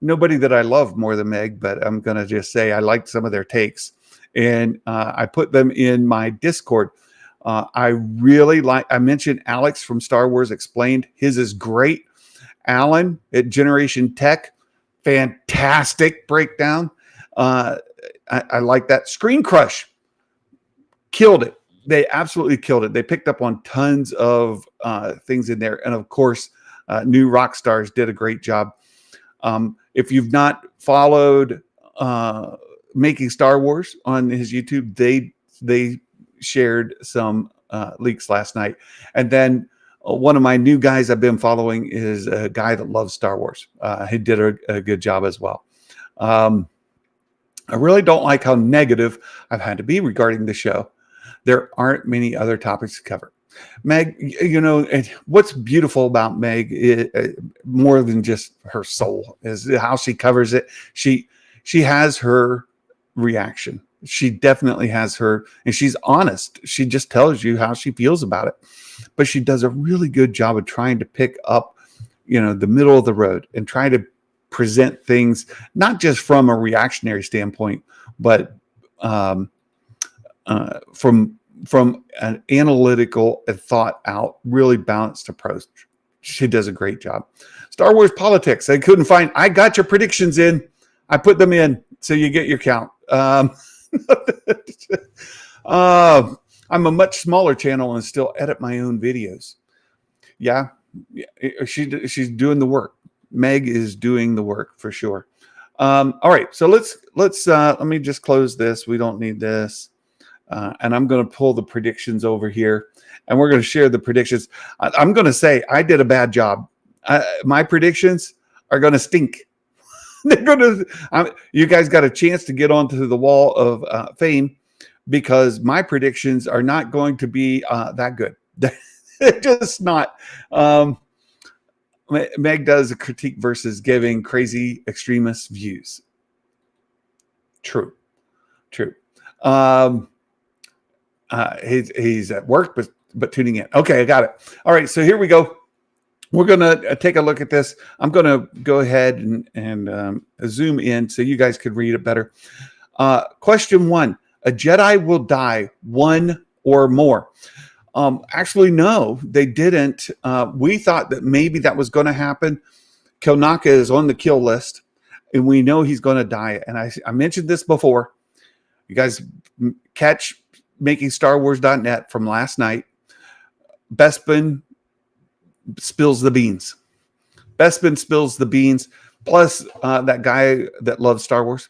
Nobody that I love more than Meg, but I'm going to just say I liked some of their takes. And I put them in my Discord. I really like, I mentioned Alex from Star Wars Explained. His is great. Alan at Generation Tech, fantastic breakdown. I like that. Screen Crush killed it. They absolutely killed it. They picked up on tons of things in there. And of course, New Rockstars did a great job. If you've not followed Making Star Wars on his YouTube, they shared some leaks last night. And then one of my new guys I've been following is a guy that loves Star Wars. He did a good job as well. I really don't like how negative I've had to be regarding the show. There aren't many other topics to cover. Meg, you know, what's beautiful about Meg is, more than just her soul, is how she covers it. She has her reaction. She definitely has her, and she's honest. She just tells you how she feels about it. But she does a really good job of trying to pick up, you know, the middle of the road and try to present things not just from a reactionary standpoint, but from an analytical and thought out, really balanced approach. She does a great job. Star Wars politics. I couldn't find. I got your predictions in. I put them in, so you get your count. I'm a much smaller channel and still edit my own videos. Yeah, she's doing the work. Meg is doing the work for sure. All right, so let's let me just close this. We don't need this, and I'm going to pull the predictions over here, and we're going to share the predictions. I'm going to say I did a bad job. My predictions are going to stink. They're going to. You guys got a chance to get onto the wall of fame because my predictions are not going to be that good. They're just not. Meg does a critique versus giving crazy extremist views. True. He's at work, but tuning in. Okay, I got it. All right, so here we go. We're going to take a look at this. I'm going to go ahead and zoom in so you guys could read it better. Question 1. A Jedi will die, 1 or more. Actually, no, they didn't. We thought that maybe that was going to happen. Kilnaka is on the kill list, and we know he's going to die. And I mentioned this before. You guys catch MakingStarWars.net from last night. Bespin spills the beans. Bespin spills the beans. Plus, that guy that loves Star Wars,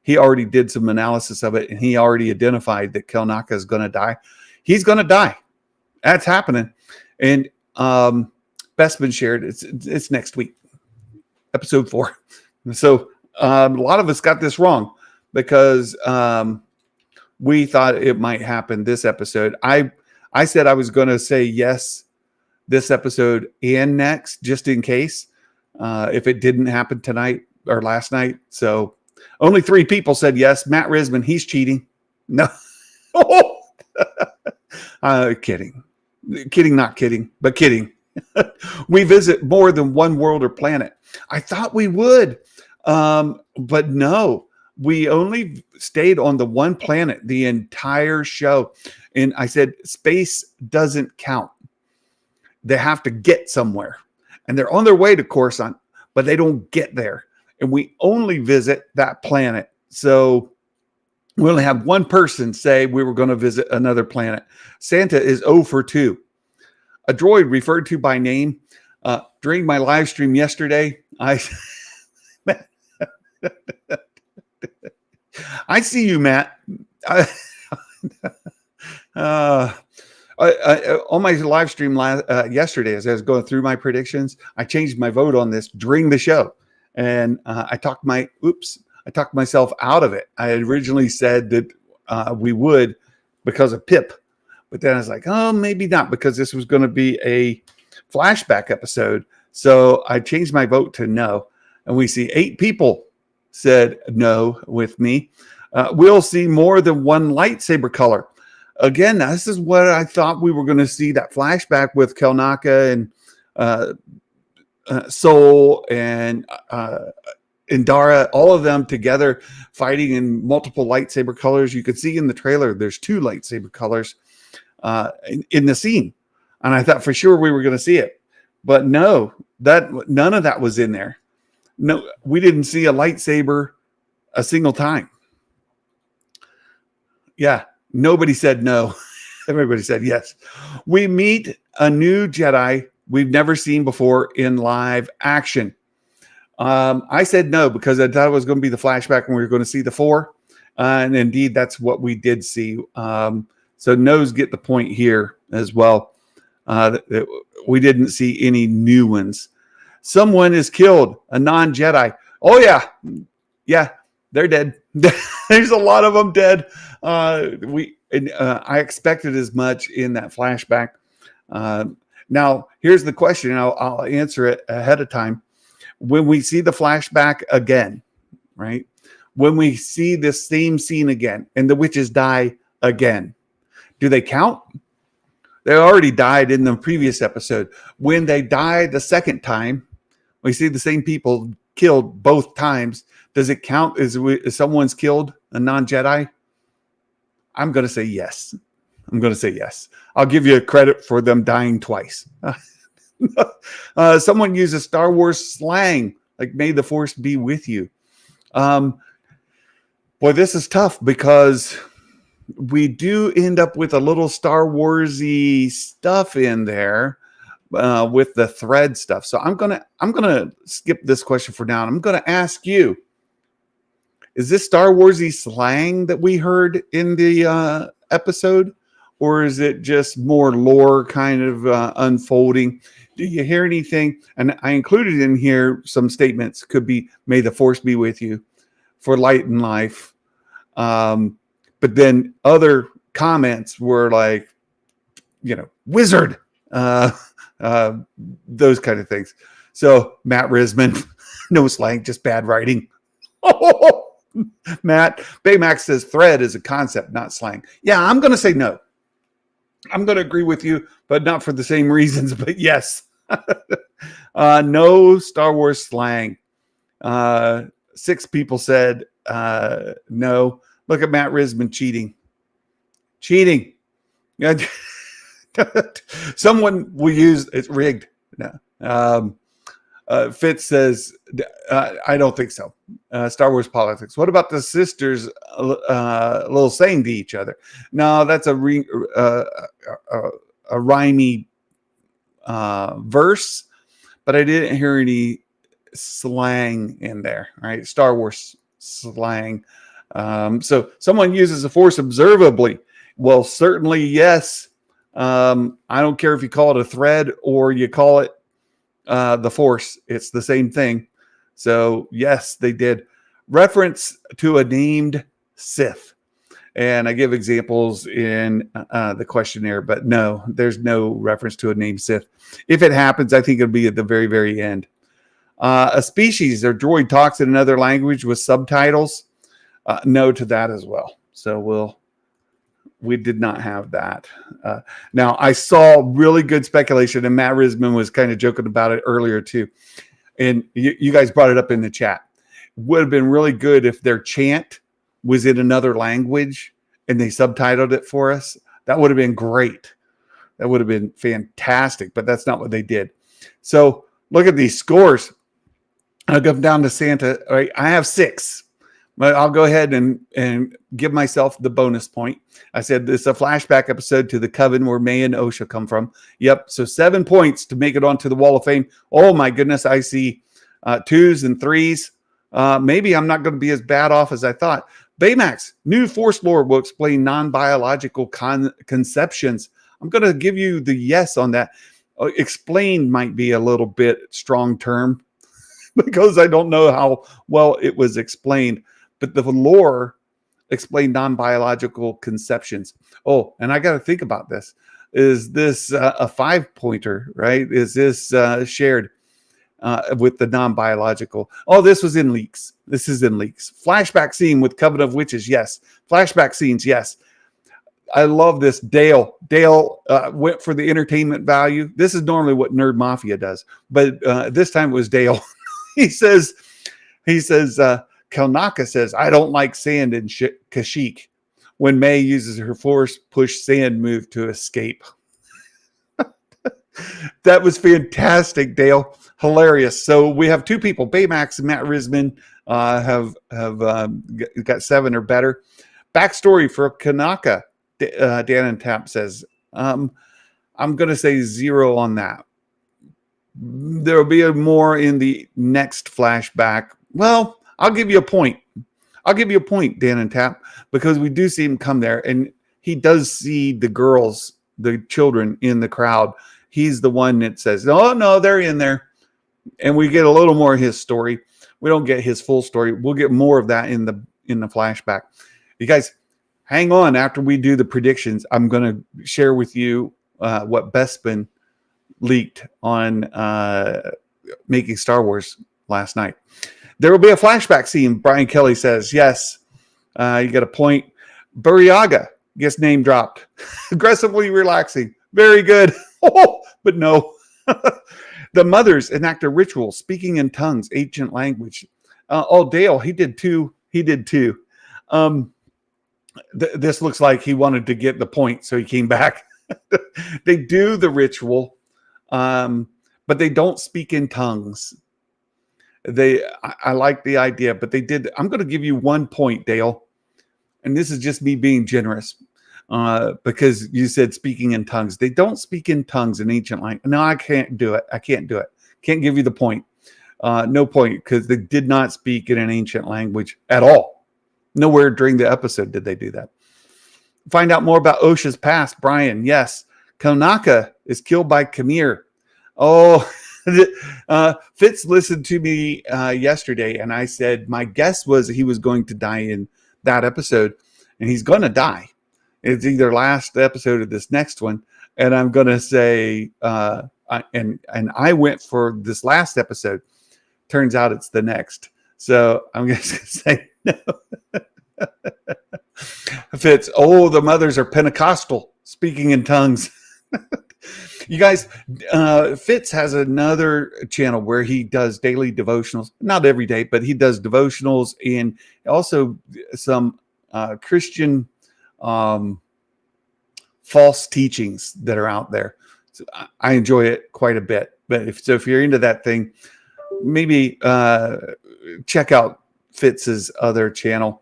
he already did some analysis of it, and he already identified that Kilnaka is going to die. He's going to die. That's happening. And Bestman shared it's next week, episode 4. So a lot of us got this wrong because we thought it might happen this episode. I said I was going to say yes this episode and next, just in case if it didn't happen tonight or last night. So only 3 people said yes. Matt Risman, he's cheating. No. Kidding, not kidding, but kidding. We visit more than one world or planet. I thought we would, but no. We only stayed on the one planet the entire show. And I said, space doesn't count. They have to get somewhere. And they're on their way to Coruscant, but they don't get there. And we only visit that planet. So we only have one person say we were going to visit another planet. Santa is 0 for 2. A droid referred to by name. During my live stream yesterday, I see you, Matt. On my live stream yesterday, as I was going through my predictions, I changed my vote on this during the show, and I talked myself out of it. I had originally said that we would because of Pip, but then I was like, oh, maybe not, because this was going to be a flashback episode. So I changed my vote to no, and we see 8 people said no with me. We'll see more than one lightsaber color. Again, this is what I thought we were going to see, that flashback with Kelnaka and Soul and Indara, all of them together fighting in multiple lightsaber colors. You could see in the trailer there's 2 lightsaber colors in the scene. And I thought for sure we were going to see it. But no, none of that was in there. No, we didn't see a lightsaber a single time. Yeah, nobody said no. Everybody said yes. We meet a new Jedi we've never seen before in live action. I said no because I thought it was going to be the flashback and we were going to see the 4. And indeed, that's what we did see. So no's get the point here as well. We didn't see any new ones. Someone is killed, a non-Jedi. Oh, yeah. Yeah, they're dead. There's a lot of them dead. I expected as much in that flashback. Now, here's the question, and I'll answer it ahead of time. When we see the flashback again, right? When we see this same scene again, and the witches die again, do they count? They already died in the previous episode. When they die the second time, we see the same people killed both times. Does it count as someone's killed a non-Jedi? I'm going to say yes. I'll give you credit for them dying twice. Someone uses Star Wars slang, like "May the Force be with you." Boy, this is tough because we do end up with a little Star Warsy stuff in there with the thread stuff. So I'm gonna skip this question for now. I'm gonna ask you: is this Star Warsy slang that we heard in the episode, or is it just more lore kind of unfolding? Do you hear anything? And I included in here some statements. Could be "May the Force be with you," "For light and life." But then other comments were like, "Wizard," those kind of things. So Matt Risman, no slang, just bad writing. Matt Baymax says thread is a concept, not slang. Yeah, I'm going to say no. I'm going to agree with you, but not for the same reasons. But yes, no Star Wars slang. 6 people said no. Look at Matt Risman cheating. Someone will use it's rigged. No. Fitz says, I don't think so. Star Wars politics. What about the sisters little saying to each other? No, that's a rhymey verse, but I didn't hear any slang in there, right? Star Wars slang. So someone uses the Force observably. Well, certainly, yes. I don't care if you call it a thread or you call it the Force. It's the same thing. So yes, they did reference to a named Sith. And I give examples in the questionnaire, but no, there's no reference to a named Sith. If it happens, I think it'll be at the very, very end. A species or droid talks in another language with subtitles. No to that as well. So we did not have that. Now, I saw really good speculation, and Matt Risman was kind of joking about it earlier too. And you guys brought it up in the chat. Would have been really good if their chant was in another language and they subtitled it for us. That would have been great. That would have been fantastic, but that's not what they did. So look at these scores. I'll go down to Santa. All right, I have 6. But I'll go ahead and give myself the bonus point. I said this is a flashback episode to the Coven where May and Osha come from. Yep, so 7 points to make it onto the Wall of Fame. Oh my goodness, I see 2s and 3s. Maybe I'm not going to be as bad off as I thought. Baymax, new Force lore will explain non-biological conceptions. I'm going to give you the yes on that. Explain might be a little bit strong term because I don't know how well it was explained. But the lore explained non-biological conceptions. Oh, and I got to think about this. Is this a 5-pointer, right? Is this shared with the non-biological? Oh, this was in leaks. This is in leaks. Flashback scene with Coven of Witches, yes. Flashback scenes, yes. I love this. Dale went for the entertainment value. This is normally what Nerd Mafia does, but this time it was Dale. he says, Kalnaka says, I don't like sand in Kashyyyk when May uses her force push sand move to escape. That was fantastic, Dale. Hilarious. So we have 2 people, Baymax and Matt Risman, have got 7 or better. Backstory for Kanaka, Dan and Tap says, I'm going to say 0 on that. There will be more in the next flashback. Well, I'll give you a point. Dan and Tap, because we do see him come there, and he does see the girls, the children in the crowd. He's the one that says, "Oh no, they're in there," and we get a little more of his story. We don't get his full story. We'll get more of that in the flashback. You guys, hang on. After we do the predictions, I'm going to share with you what Bespin leaked on Making Star Wars last night. There will be a flashback scene. Brian Kelly says, yes, you got a point. Buryaga gets name dropped. Aggressively relaxing. Very good. But no. The mothers enact a ritual, speaking in tongues, ancient language. Dale, he did too. This looks like he wanted to get the point, so he came back. They do the ritual, but they don't speak in tongues. I like the idea, but they did. I'm going to give you 1 point, Dale. And this is just me being generous because you said speaking in tongues. They don't speak in tongues in ancient language. No, I can't do it. Can't give you the point. No point, because they did not speak in an ancient language at all. Nowhere during the episode did they do that. Find out more about Osha's past. Brian, yes. Konaka is killed by Kamir. Oh, Fitz listened to me yesterday, and I said my guess was he was going to die in that episode, and he's going to die. It's either last episode or this next one, and I'm going to say, and I went for this last episode. Turns out it's the next, so I'm going to say no. Fitz, the mothers are Pentecostal, speaking in tongues. You guys, Fitz has another channel where he does daily devotionals. Not every day, but he does devotionals and also some Christian false teachings that are out there. So I enjoy it quite a bit. But if you're into that thing, maybe check out Fitz's other channel.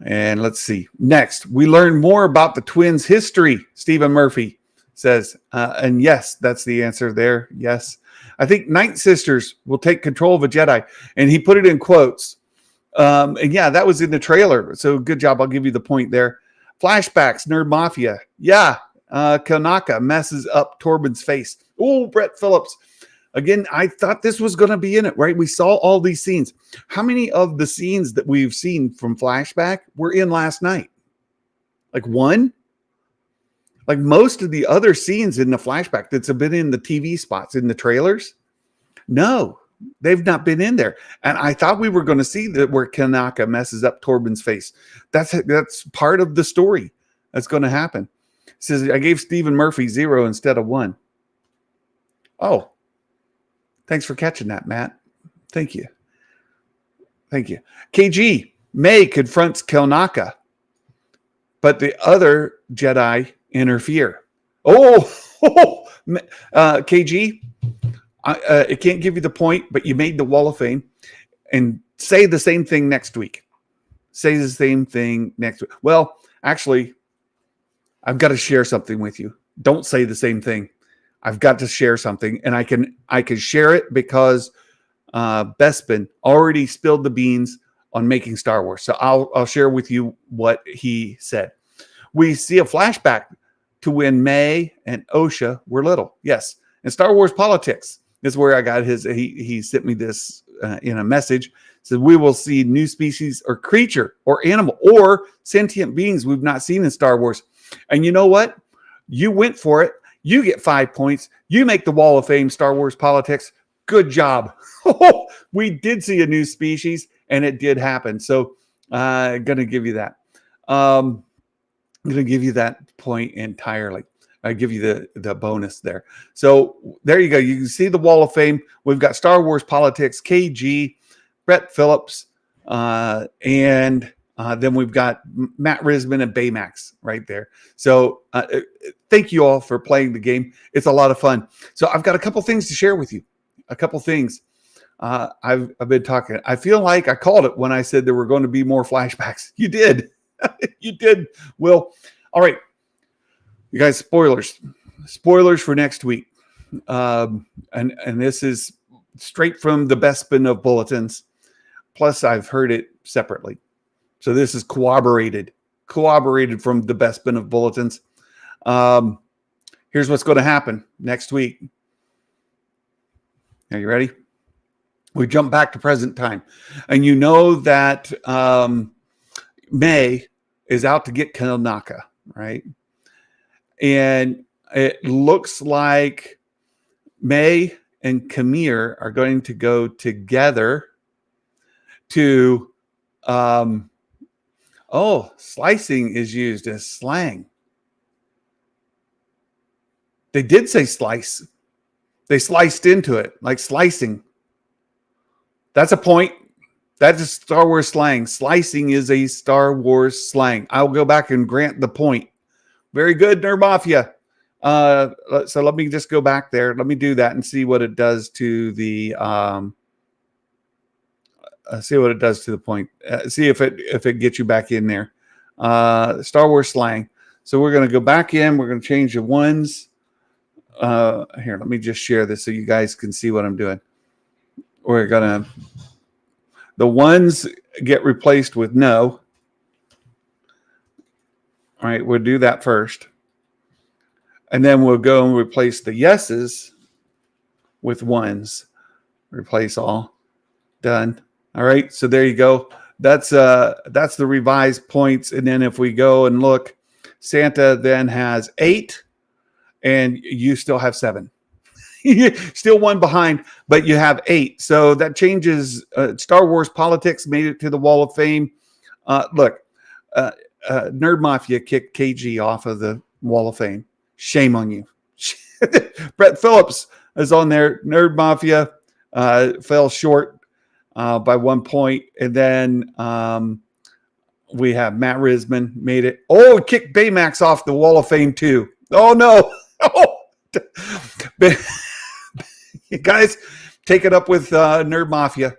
And let's see. Next, we learn more about the twins' history. Stephen Murphy says, and yes, that's the answer there. Yes. I think Night Sisters will take control of a Jedi. And he put it in quotes. And yeah, that was in the trailer. So good job. I'll give you the point there. Flashbacks, Nerd Mafia. Yeah. Kanaka messes up Torben's face. Oh, Brett Phillips. Again, I thought this was going to be in it, right? We saw all these scenes. How many of the scenes that we've seen from Flashback were in last night? Like one? Like most of the other scenes in the Flashback that's have been in the TV spots, in the trailers? No, they've not been in there. And I thought we were going to see that where Kanaka messes up Torben's face. That's part of the story that's going to happen. It says, I gave Stephen Murphy 0 instead of 1. Oh, thanks for catching that, Matt. Thank you. Thank you. KG, May confronts Kanaka, but the other Jedi interfere. KG, I can't give you the point, but you made the Wall of Fame, and say the same thing next week. Say the same thing next week. Well, actually, I've got to share something with you. Don't say the same thing. I've got to share something, and I can share it because Bespin already spilled the beans on making Star Wars. So I'll share with you what he said. We see a flashback to when May and Osha were little. Yes, in Star Wars politics. This is where I got his. He sent me this in a message. It said we will see new species or creature or animal or sentient beings we've not seen in Star Wars. And you know what? You went for it. You get 5 points. You make the Wall of Fame, Star Wars politics. Good job. We did see a new species, and it did happen. So I'm going to give you that. I'm going to give you that point entirely. I give you the bonus there. So there you go. You can see the Wall of Fame. We've got Star Wars politics, KG, Brett Phillips, and then we've got Matt Risman and Baymax right there. So thank you all for playing the game. It's a lot of fun. So I've got a couple things to share with you. A couple things. I've been talking. I feel like I called it when I said there were going to be more flashbacks. You did. You did, Will. All right. You guys, spoilers for next week. And this is straight from the Bespin of bulletins. Plus, I've heard it separately. So this is corroborated from the Bespin of bulletins. Here's what's going to happen next week. Are you ready? We jump back to present time. And you know that May is out to get Kanaka, right? And it looks like May and Kamir are going to go together to slicing is used as slang. They did say slice. They sliced into it, like slicing. That's a point. That is Star Wars slang. Slicing is a Star Wars slang. I'll go back and grant the point. Very good, Nerd Mafia. So let me just go back there. Let me do that and see what it does to the point. See if it gets you back in there. Star Wars slang. So we're going to go back in. We're going to change the ones. Here, let me just share this so you guys can see what I'm doing. The ones get replaced with no. All right, we'll do that first. And then we'll go and replace the yeses with ones. Replace all. Done. All right, so there you go. That's the revised points. And then if we go and look, Santa then has 8, and you still have 7. Still one behind, but you have 8. So that changes. Star Wars politics made it to the Wall of Fame. Nerd Mafia kicked KG off of the Wall of Fame. Shame on you. Brett Phillips is on there. Nerd Mafia fell short by 1 point. And then we have Matt Risman made it. Oh, kicked Baymax off the Wall of Fame too. Oh, no. Oh. You guys, take it up with Nerd Mafia.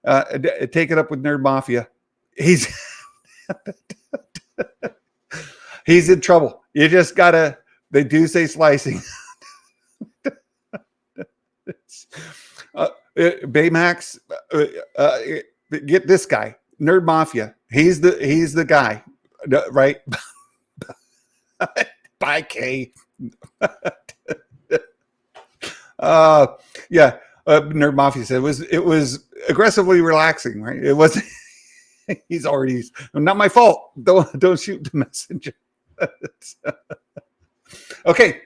Take it up with Nerd Mafia. He's in trouble. You just gotta. They do say slicing. Baymax, get this guy, Nerd Mafia. He's the guy, right? Bye, Kay. uh, yeah. Nerd Mafia said it was aggressively relaxing, right? It wasn't. He's already not my fault. Don't shoot the messenger. Okay,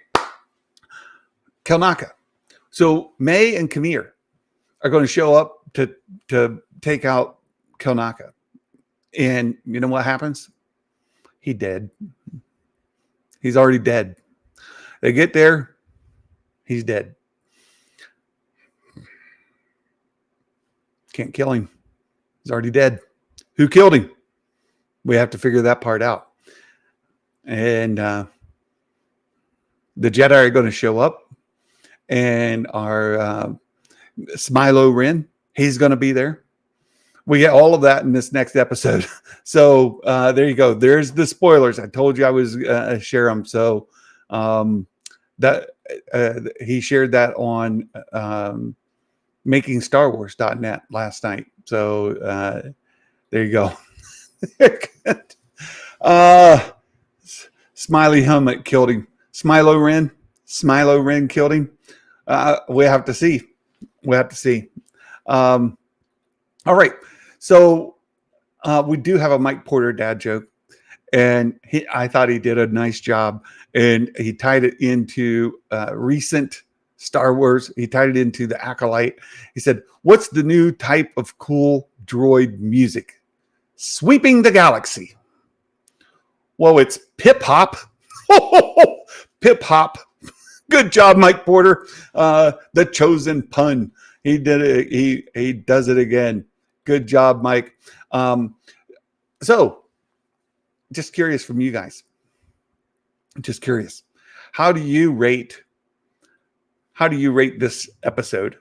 Kelnaka. So May and Kamir are going to show up to take out Kelnaka, and you know what happens? He dead. He's already dead. They get there, he's dead. Can't kill him. He's already dead. Who killed him? We have to figure that part out. And the Jedi are going to show up, and our Smilo Ren, he's going to be there. We get all of that in this next episode. So there you go. There's the spoilers. I told you I was share them. So that he shared that on makingstarwars.net last night. So there you go. Smiley Helmet killed him. Smilo Ren killed him. We have to see. All right. So we do have a Mike Porter dad joke, and I thought he did a nice job, and he tied it into recent Star Wars. He tied it into the Acolyte. He said, "What's the new type of cool droid music? Sweeping the galaxy." Well, it's pip hop. Pip hop. Good job, Mike Porter. The chosen pun. He did it. He does it again. Good job, Mike. So, just curious from you guys. Just curious. How do you rate this episode?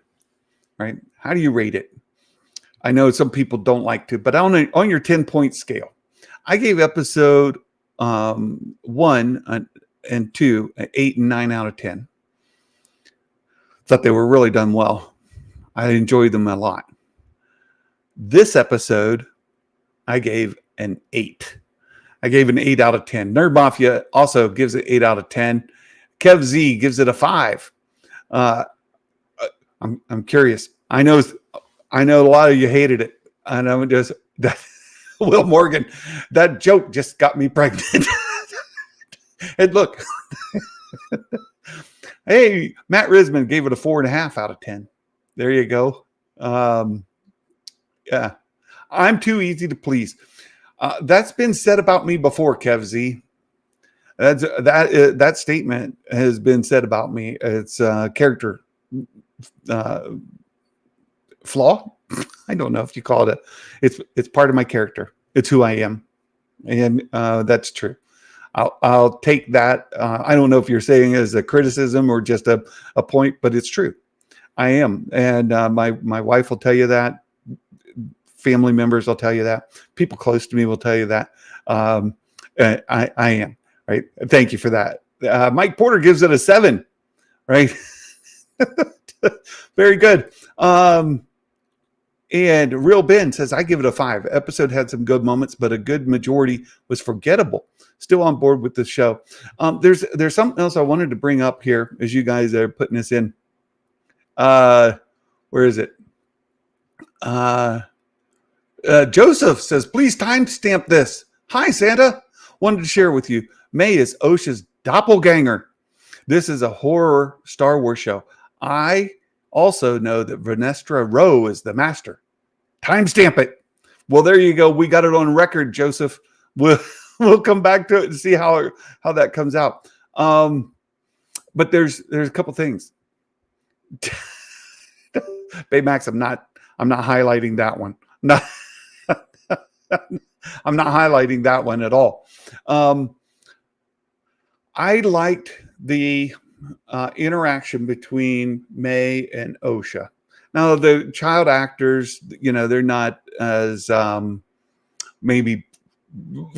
Right? How do you rate it? I know some people don't like to, but on your 10-point scale, I gave episode 1 and 2 an 8 and 9 out of 10. Thought they were really done well. I enjoyed them a lot. This episode, I gave an 8. I gave an 8 out of 10. Nerd Mafia also gives it 8 out of 10. Kev Z gives it a 5. I'm curious. I know a lot of you hated it. And I'm just that Will Morgan, that joke just got me pregnant. And look, hey, Matt Risman gave it a 4.5 out of 10. There you go. Yeah, I'm too easy to please. That's been said about me before, Kev Z. That statement has been said about me. It's character flaw. I don't know if you call it it's part of my character. It's who I am, and that's true. I'll take that. I don't know if you're saying it as a criticism or just a point, but it's true. I am, and my wife will tell you that. Family members will tell you that. People close to me will tell you that. I am, right? Thank you for that. Mike Porter gives it a 7, right? Very good. And Real Ben says, I give it a 5. Episode had some good moments, but a good majority was forgettable. Still on board with the show. There's something else I wanted to bring up here as you guys are putting this in. Where is it? Joseph says, please timestamp this. Hi, Santa. Wanted to share with you. May is OSHA's doppelganger. This is a horror Star Wars show. I also know that Vanestra Rowe is the master. Timestamp it. Well, there you go. We got it on record, Joseph. We'll come back to it and see how that comes out. But there's a couple things. Baymax, I'm not highlighting that one. I'm not highlighting that one at all. I liked the interaction between May and OSHA. Now, the child actors, they're not as maybe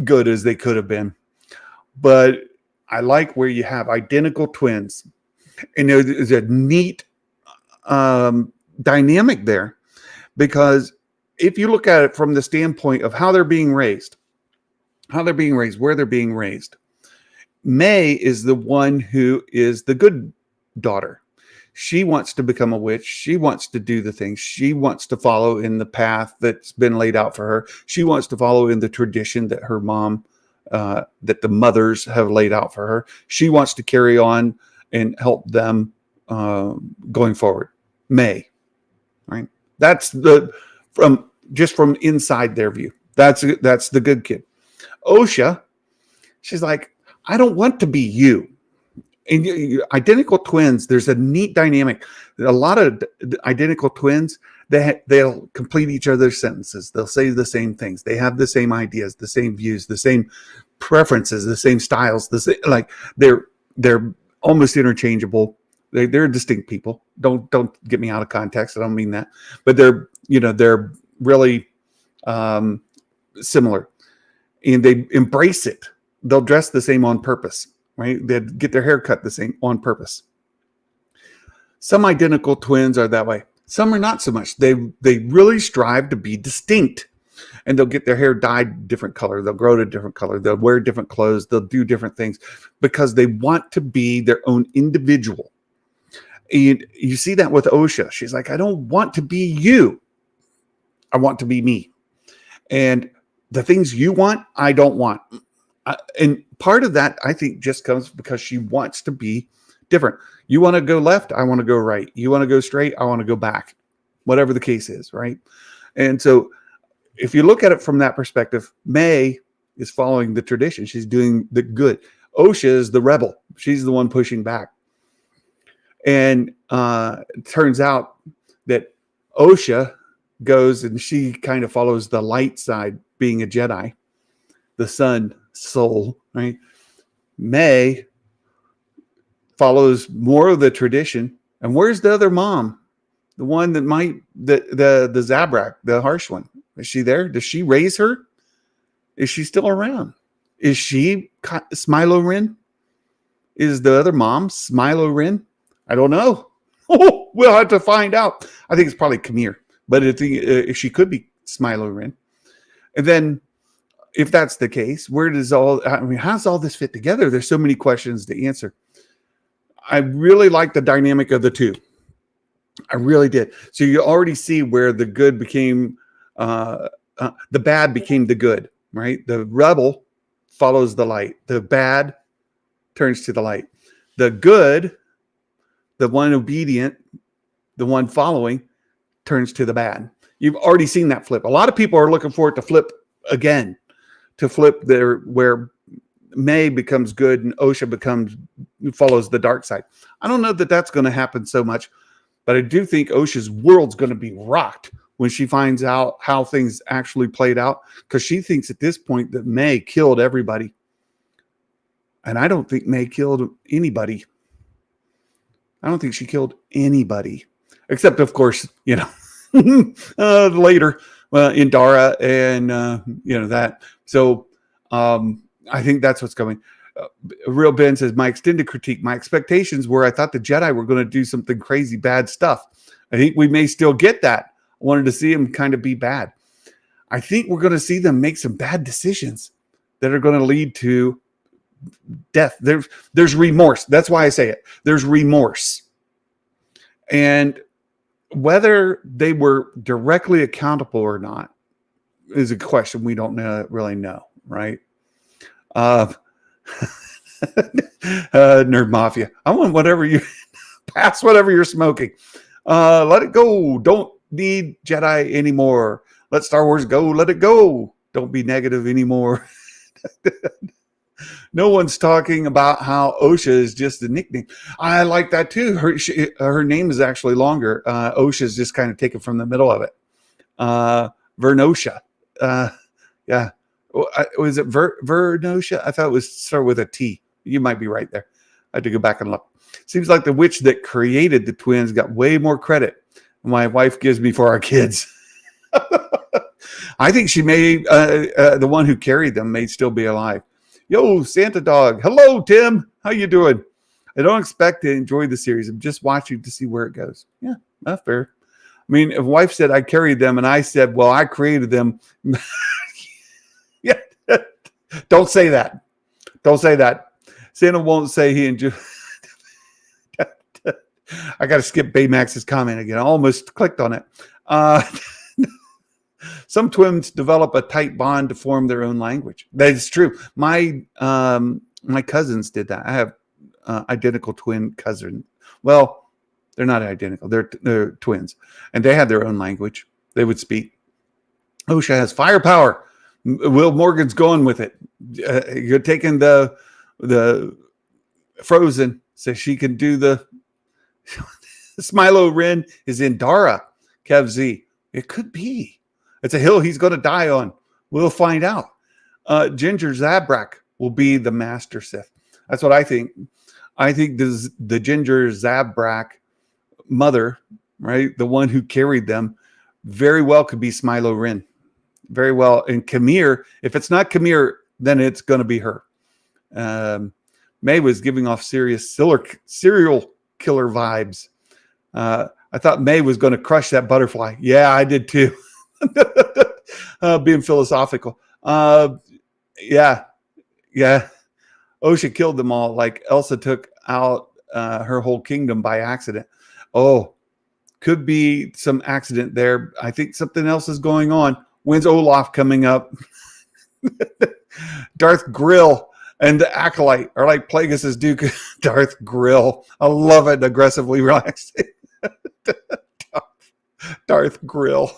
good as they could have been. But I like where you have identical twins. And there's a neat dynamic there. Because if you look at it from the standpoint of how they're being raised, where they're being raised, May is the one who is the good daughter. She wants to become a witch. She wants to do the things. She wants to follow in the path that's been laid out for her. She wants to follow in the tradition that her mom, that the mothers have laid out for her. She wants to carry on and help them going forward. May, right? That's from inside their view. That's the good kid. Osha, she's like, I don't want to be you. And identical twins, there's a neat dynamic. A lot of identical twins, they'll complete each other's sentences. They'll say the same things. They have the same ideas, the same views, the same preferences, the same styles. They're almost interchangeable. They're distinct people. Don't get me out of context. I don't mean that, but they're really similar, and they embrace it. They'll dress the same on purpose. Right? They'd get their hair cut the same on purpose. Some identical twins are that way. Some are not so much. They really strive to be distinct, and they'll get their hair dyed different color. They'll grow to different color. They'll wear different clothes. They'll do different things because they want to be their own individual. And you see that with Osha. She's like, I don't want to be you. I want to be me. And the things you want, I don't want. And part of that, I think, just comes because she wants to be different. You want to go left, I want to go right. You want to go straight, I want to go back. Whatever the case is, right? And so if you look at it from that perspective, May is following the tradition. She's doing the good. Osha is the rebel. She's the one pushing back. And it turns out that Osha goes and she kind of follows the light side, being a Jedi, the sun soul, right? May follows more of the tradition. And where's the other mom? The one that the Zabrak, the harsh one. Is she there? Does she raise her? Is she still around? Is she Smilo Rin? Is the other mom Smilo Rin? I don't know. We'll have to find out. I think it's probably Kamir, but she could be Smilo Rin. And then, if that's the case, how does all this fit together? There's so many questions to answer. I really like the dynamic of the two. I really did. So you already see where the good became, the bad became the good, right? The rebel follows the light. The bad turns to the light. The good, the one obedient, the one following, turns to the bad. You've already seen that flip. A lot of people are looking for it to flip again. To flip there, where May becomes good and Osha follows the dark side. I don't know that that's going to happen so much, but I do think Osha's world's going to be rocked when she finds out how things actually played out, because she thinks at this point that May killed everybody. And I don't think May killed anybody. I don't think she killed anybody, except, of course, later in Dara and, that. So I think that's what's coming. Real Ben says, my extended critique, my expectations were I thought the Jedi were going to do something crazy bad stuff. I think we may still get that. I wanted to see them kind of be bad. I think we're going to see them make some bad decisions that are going to lead to death. There's remorse. That's why I say it. There's remorse. And whether they were directly accountable or not is a question we don't really know, right? Nerd Mafia. I want whatever you pass, whatever you're smoking. Let it go. Don't need Jedi anymore. Let Star Wars go. Let it go. Don't be negative anymore. No one's talking about how Osha is just a nickname. I like that too. Her name is actually longer. Osha is just kind of taken from the middle of it. Vernosha. Yeah. Was it Vernosha? I thought it was start with a T. You might be right there. I had to go back and look. Seems like the witch that created the twins got way more credit than my wife gives me for our kids. I think she may, the one who carried them may still be alive. Yo, Santa Dog. Hello, Tim. How you doing? I don't expect to enjoy the series. I'm just watching to see where it goes. Yeah, that's fair. I mean, if wife said I carried them and I said, well, I created them. Yeah. Don't say that. Don't say that. Santa won't say he enjoyed. I got to skip Baymax's comment again. I almost clicked on it. Some twins develop a tight bond to form their own language. That is true. My cousins did that. I have identical twin cousin. Well, they're not identical. They're twins, and they had their own language. They would speak. OSHA has firepower. Will Morgan's going with it. You're taking the Frozen, so she can do the Smilo Ren is in Dara. Kev Z. It could be. It's a hill he's going to die on. We'll find out. Ginger Zabrak will be the Master Sith. That's what I think. I think the Ginger Zabrak mother, right, the one who carried them, very well could be Smilo Ren. Very well. And Kamir, if it's not Kamir, then it's going to be her. May was giving off serious serial killer vibes. I thought May was going to crush that butterfly. Yeah, I did too. Being philosophical. Yeah. OSHA killed them all like Elsa took out her whole kingdom by accident. Oh, could be some accident there. I think something else is going on. When's Olaf coming up? Darth Grill and the Acolyte are like Plagueis' Duke. Darth Grill. I love it. Aggressively relaxing. Darth Grill.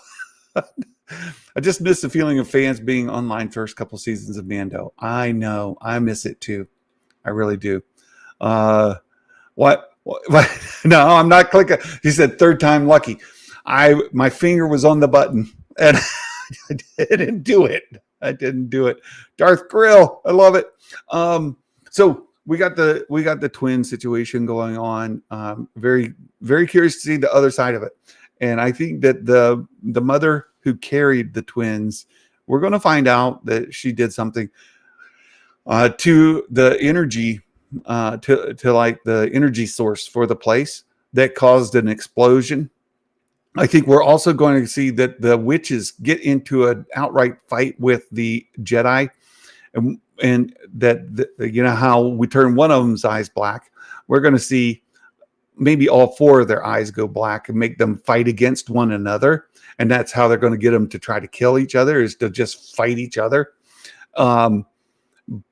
I just miss the feeling of fans being online first couple seasons of Mando. I know. I miss it too. I really do. What? No, I'm not clicking. He said third time lucky. My finger was on the button and I didn't do it. Darth Grill. I love it. So we got the twin situation going on. Very, very curious to see the other side of it. And I think that the mother who carried the twins, we're going to find out that she did something to the energy, to like the energy source for the place that caused an explosion. I think we're also going to see that the witches get into an outright fight with the Jedi, and that you know how we turn one of them's eyes black. We're going to see maybe all four of their eyes go black and make them fight against one another. And that's how they're going to get them to try to kill each other, is to just fight each other.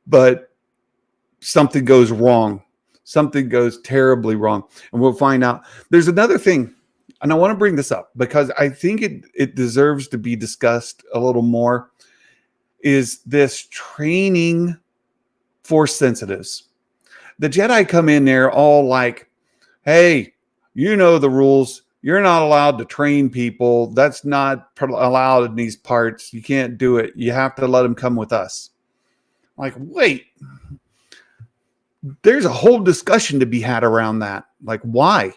But something goes wrong. Something goes terribly wrong. And we'll find out. There's another thing, and I want to bring this up because I think it deserves to be discussed a little more, is this training Force sensitives. The Jedi come in there all like, hey, you know the rules. You're not allowed to train people. That's not allowed in these parts. You can't do it. You have to let them come with us. Like, wait. There's a whole discussion to be had around that. Like, why?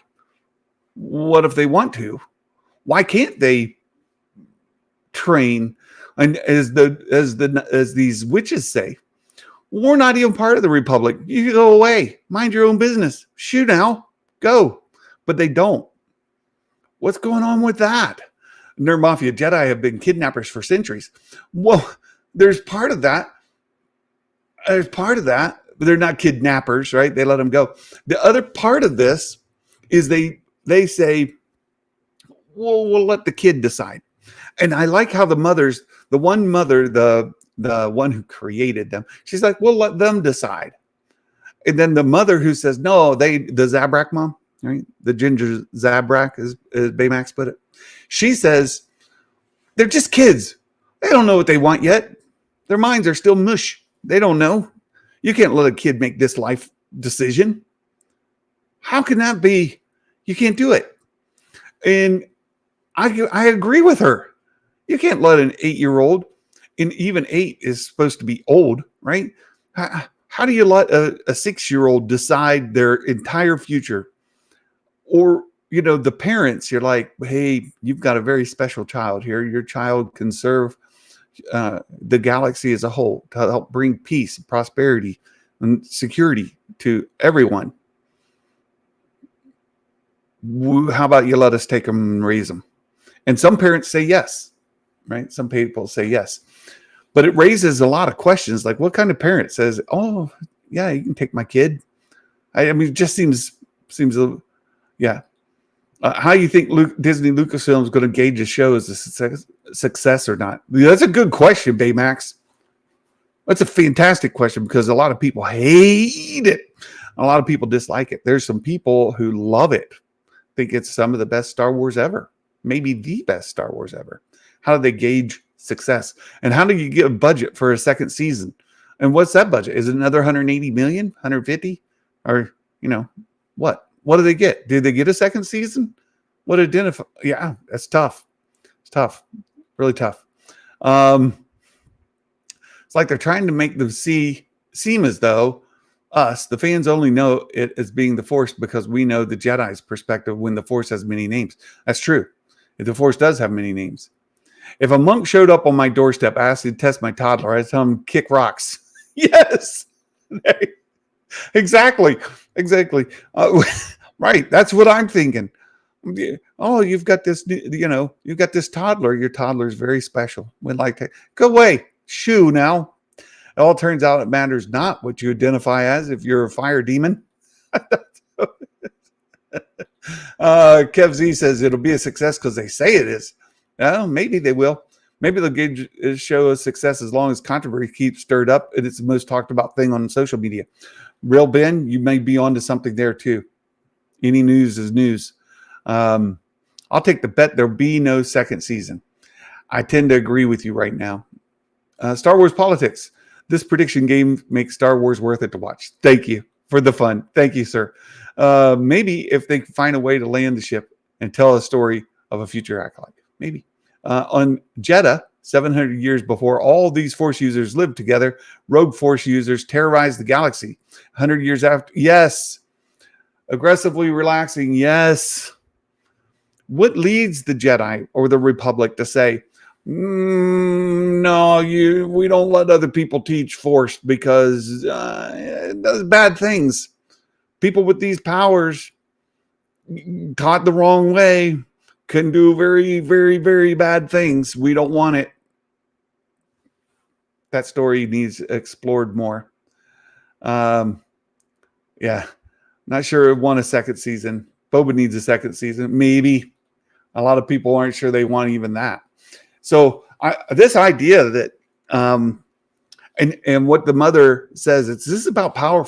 What if they want to? Why can't they train? And as these witches say, we're not even part of the Republic. You go away. Mind your own business. Shoot now. Go. But they don't. What's going on with that? Nerd Mafia Jedi have been kidnappers for centuries. Well, there's part of that. But they're not kidnappers, right? They let them go. The other part of this is they say, well, we'll let the kid decide. And I like how the one mother, the one who created them, she's like, we'll let them decide. And then the mother who says, no, the Zabrak mom, right? The Ginger Zabrak, as Baymax put it. She says, they're just kids. They don't know what they want yet. Their minds are still mush. They don't know. You can't let a kid make this life decision. How can that be? You can't do it. And I agree with her. You can't let an 8-year-old, and even 8 is supposed to be old, right? How do you let a 6-year-old decide their entire future? Or, you know, the parents, you're like, hey, you've got a very special child here. Your child can serve the galaxy as a whole to help bring peace, prosperity, and security to everyone. How about you let us take them and raise them? And some parents say yes, right? Some people say yes. But it raises a lot of questions, like what kind of parent says, oh, Yeah, you can take my kid. I mean, it just seems yeah. How you think Disney Lucasfilm is going to gauge a show as a success or not? Yeah, that's a good question, Baymax. That's a fantastic question because a lot of people hate it. A lot of people dislike it. There's some people who love it, think it's some of the best Star Wars ever, maybe the best Star Wars ever. How do they gauge success? And how do you get a budget for a second season? And what's that budget? Is it another 180 million, 150? Or, what? What do they get? Did they get a second season? What identify? Yeah, that's tough. It's tough. Really tough. It's like they're trying to make them seem as though us, the fans, only know it as being the Force because we know the Jedi's perspective when the Force has many names. That's true. If the Force does have many names. If a monk showed up on my doorstep, I asked him to test my toddler, I'd tell him kick rocks. Yes. Exactly. Right. That's what I'm thinking. Oh, you've got this, you've got this toddler. Your toddler's very special. We'd like to go away. Shoo now. It all turns out it matters not what you identify as if you're a fire demon. Kev Z says it'll be a success because they say it is. Well, maybe they will. Maybe they'll gauge show a success as long as controversy keeps stirred up and it's the most talked about thing on social media. Real Ben, you may be onto something there too. Any news is news. I'll take the bet there'll be no second season. I tend to agree with you right now. Star Wars politics. This prediction game makes Star Wars worth it to watch. Thank you for the fun. Thank you, sir. Maybe if they can find a way to land the ship and tell a story of a future Acolyte. Maybe. On Jeddah, 700 years before all these Force users lived together, rogue Force users terrorized the galaxy. 100 years after. Yes. Aggressively relaxing. Yes. What leads the Jedi or the Republic to say, no, we don't let other people teach Force because it does bad things. People with these powers taught the wrong way can do very, very, very bad things. We don't want it. That story needs explored more. Yeah, not sure it won a second season. Boba needs a second season. Maybe. A lot of people aren't sure they want even that. So this idea that, and what the mother says, this is about power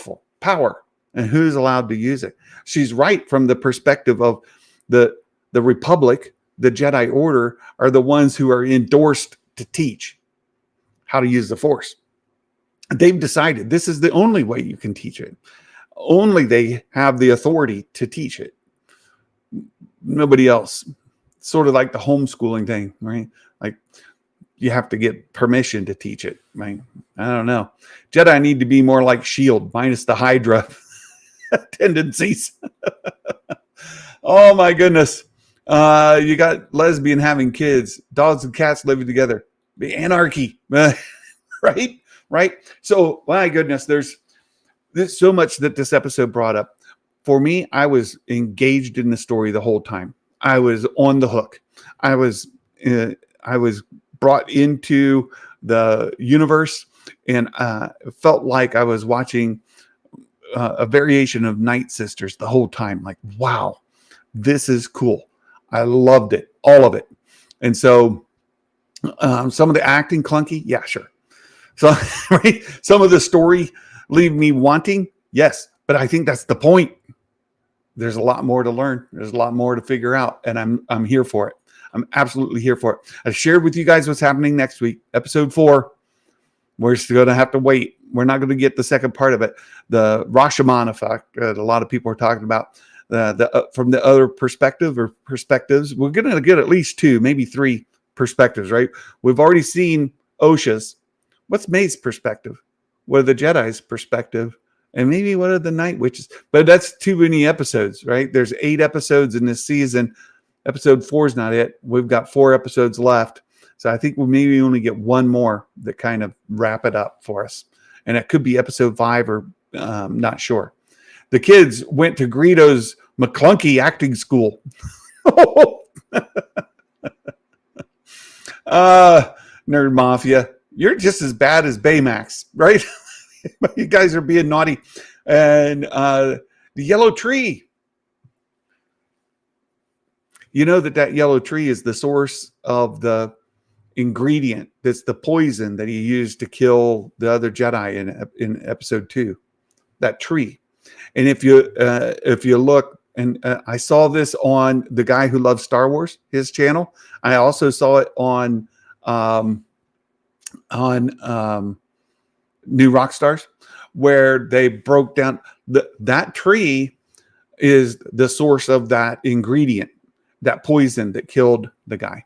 and who's allowed to use it. She's right from the perspective of the Republic, the Jedi Order are the ones who are endorsed to teach how to use the Force. They've decided this is the only way you can teach it. Only they have the authority to teach it. Nobody else. Sort of like the homeschooling thing, right? Like you have to get permission to teach it, right? I don't know. Jedi need to be more like S.H.I.E.L.D. minus the Hydra tendencies. Oh my goodness. You got lesbian having kids, dogs and cats living together. The anarchy, right? So my goodness, there's so much that this episode brought up. For me, I was engaged in the story the whole time. I was on the hook. I was brought into the universe and felt like I was watching a variation of Night Sisters the whole time. Like, wow, this is cool. I loved it, all of it. And so some of the acting clunky, yeah, sure. So right? Some of the story leave me wanting, yes, but I think that's the point. There's a lot more to learn. There's a lot more to figure out, and I'm here for it. I'm absolutely here for it. I shared with you guys what's happening next week, episode 4. We're still going to have to wait. We're not going to get the second part of it, the Rashomon effect that a lot of people are talking about. From the other perspectives. We're going to get at least 2, maybe 3 perspectives, right? We've already seen Osha's. What's May's perspective? What are the Jedi's perspective? And maybe what are the Night Witches? But that's too many episodes, right? There's 8 episodes in this season. Episode 4 is not it. We've got 4 episodes left. So I think we'll maybe only get one more that kind of wrap it up for us. And it could be episode 5 or not sure. The kids went to Greedo's McClunky acting school. Nerd Mafia, you're just as bad as Baymax, right? You guys are being naughty. And the yellow tree. You know that yellow tree is the source of the ingredient that's the poison that he used to kill the other Jedi in episode 2. That tree. And if you look, and I saw this on the guy who loves Star Wars, his channel. I also saw it on New Rockstars, where they broke down that tree is the source of that ingredient, that poison that killed the guy.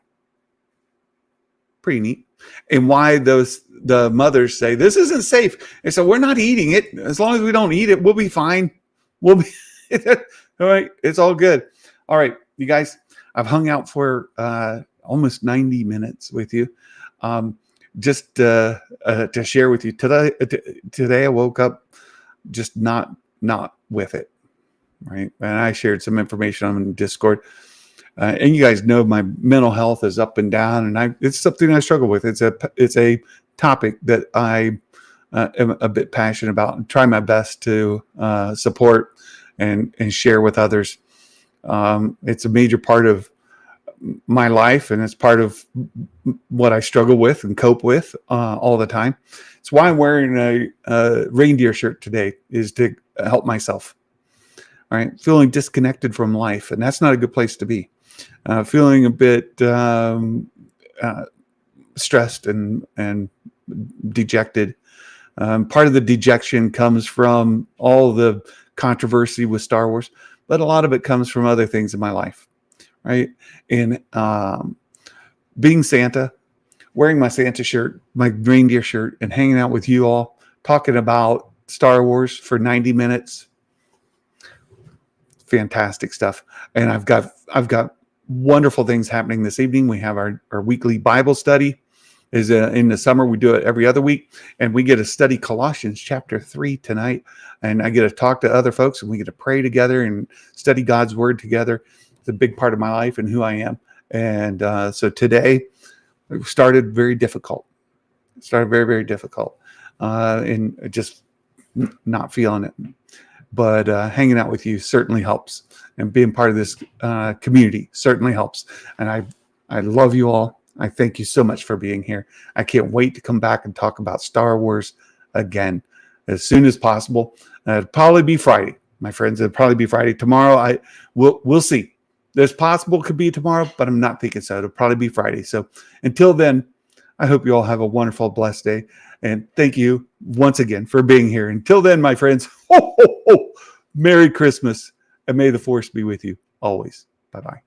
Pretty neat. And why the mothers say this isn't safe. And so we're not eating it. As long as we don't eat it, we'll be fine. We'll be all right. It's all good. All right, you guys, I've hung out for almost 90 minutes with you. Just to share with you today I woke up just not with it. Right. And I shared some information on Discord. And you guys know my mental health is up and down, and it's something I struggle with. It's a topic that I am a bit passionate about and try my best to support and share with others. It's a major part of my life, and it's part of what I struggle with and cope with all the time. It's why I'm wearing a reindeer shirt today, is to help myself. All right, feeling disconnected from life, and that's not a good place to be. Feeling a bit stressed and dejected. Part of the dejection comes from all the controversy with Star Wars, but a lot of it comes from other things in my life, right? And being Santa, wearing my Santa shirt, my reindeer shirt, and hanging out with you all, talking about Star Wars for 90 minutes. Fantastic stuff. And I've got wonderful things happening this evening. We have our weekly Bible study. Is in the summer. We do it every other week, and we get to study Colossians chapter 3 tonight. And I get to talk to other folks, and we get to pray together and study God's word together. It's a big part of my life and who I am. And so today it started very difficult. It started very, very difficult, and just not feeling it. But hanging out with you certainly helps, and being part of this community certainly helps. And I love you all. I thank you so much for being here. I can't wait to come back and talk about Star Wars again as soon as possible. It'll probably be Friday, my friends. It'll probably be Friday. Tomorrow, we'll see. There's possible it could be tomorrow, but I'm not thinking so. It'll probably be Friday. So until then, I hope you all have a wonderful, blessed day. And thank you once again for being here. Until then, my friends, Merry Christmas, and may the force be with you always. Bye-bye.